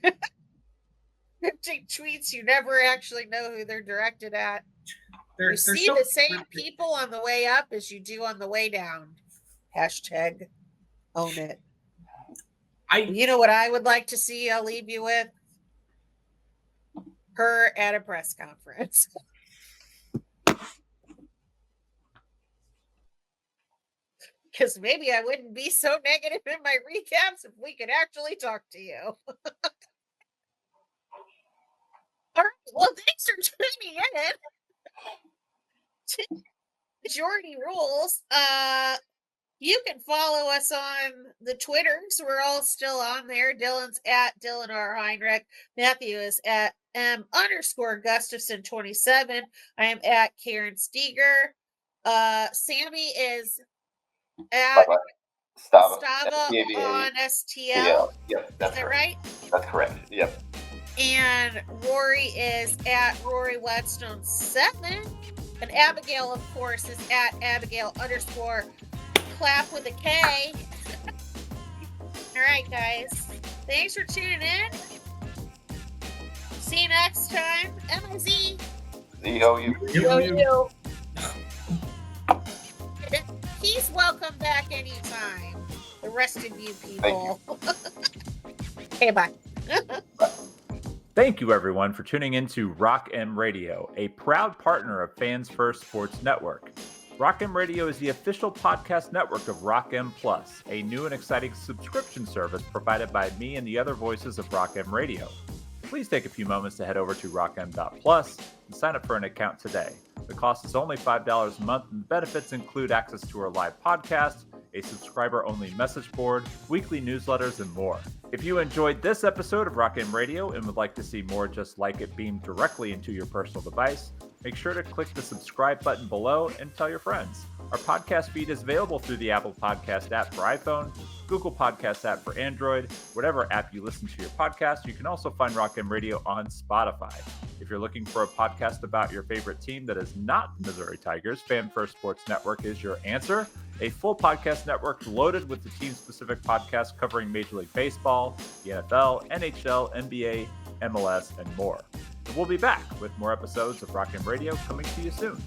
cryptic tweets. You never actually know who they're directed at. You see so the same cryptic. people on the way up as you do on the way down. Hashtag own it. You know what I would like to see? I'll leave you with her at a press conference. Because maybe I wouldn't be so negative in my recaps if we could actually talk to you. All right. Well, thanks for tuning in. Majority Rules. You can follow us on the Twitters. We're all still on there. Dylan's at Dylan R. Heinrich. Matthew is at M_Gustafson27. I am at Karen Steger. Sammy is at Stava on STL. Yep, Is that's that correct. right? That's correct. Yep. And Rory is at Rory Whetstone 7. And Abigail, of course, is at Abigail_clap with a K. All right, guys. Thanks for tuning in. See you next time. MIZ. Z-O-U. Yo. He's welcome back anytime. The rest of you people. Okay, bye. Thank you, everyone, for tuning in to Rock M Radio, a proud partner of Fans First Sports Network. Rock M Radio is the official podcast network of Rock M Plus, a new and exciting subscription service provided by me and the other voices of Rock M Radio. Please take a few moments to head over to rockm.plus and sign up for an account today. The cost is only $5 a month, and the benefits include access to our live podcast, a subscriber-only message board, weekly newsletters, and more. If you enjoyed this episode of Rock M Radio and would like to see more just like it beamed directly into your personal device, make sure to click the subscribe button below and tell your friends. Our podcast feed is available through the Apple Podcast app for iPhone, Google Podcast app for Android, whatever app you listen to your podcast. You can also find Rock M Radio on Spotify. If you're looking for a podcast about your favorite team that is not the Missouri Tigers, Fan First Sports Network is your answer. A full podcast network loaded with the team-specific podcasts covering Major League Baseball, the NFL, NHL, NBA, MLS, and more. And we'll be back with more episodes of Rock M Radio coming to you soon.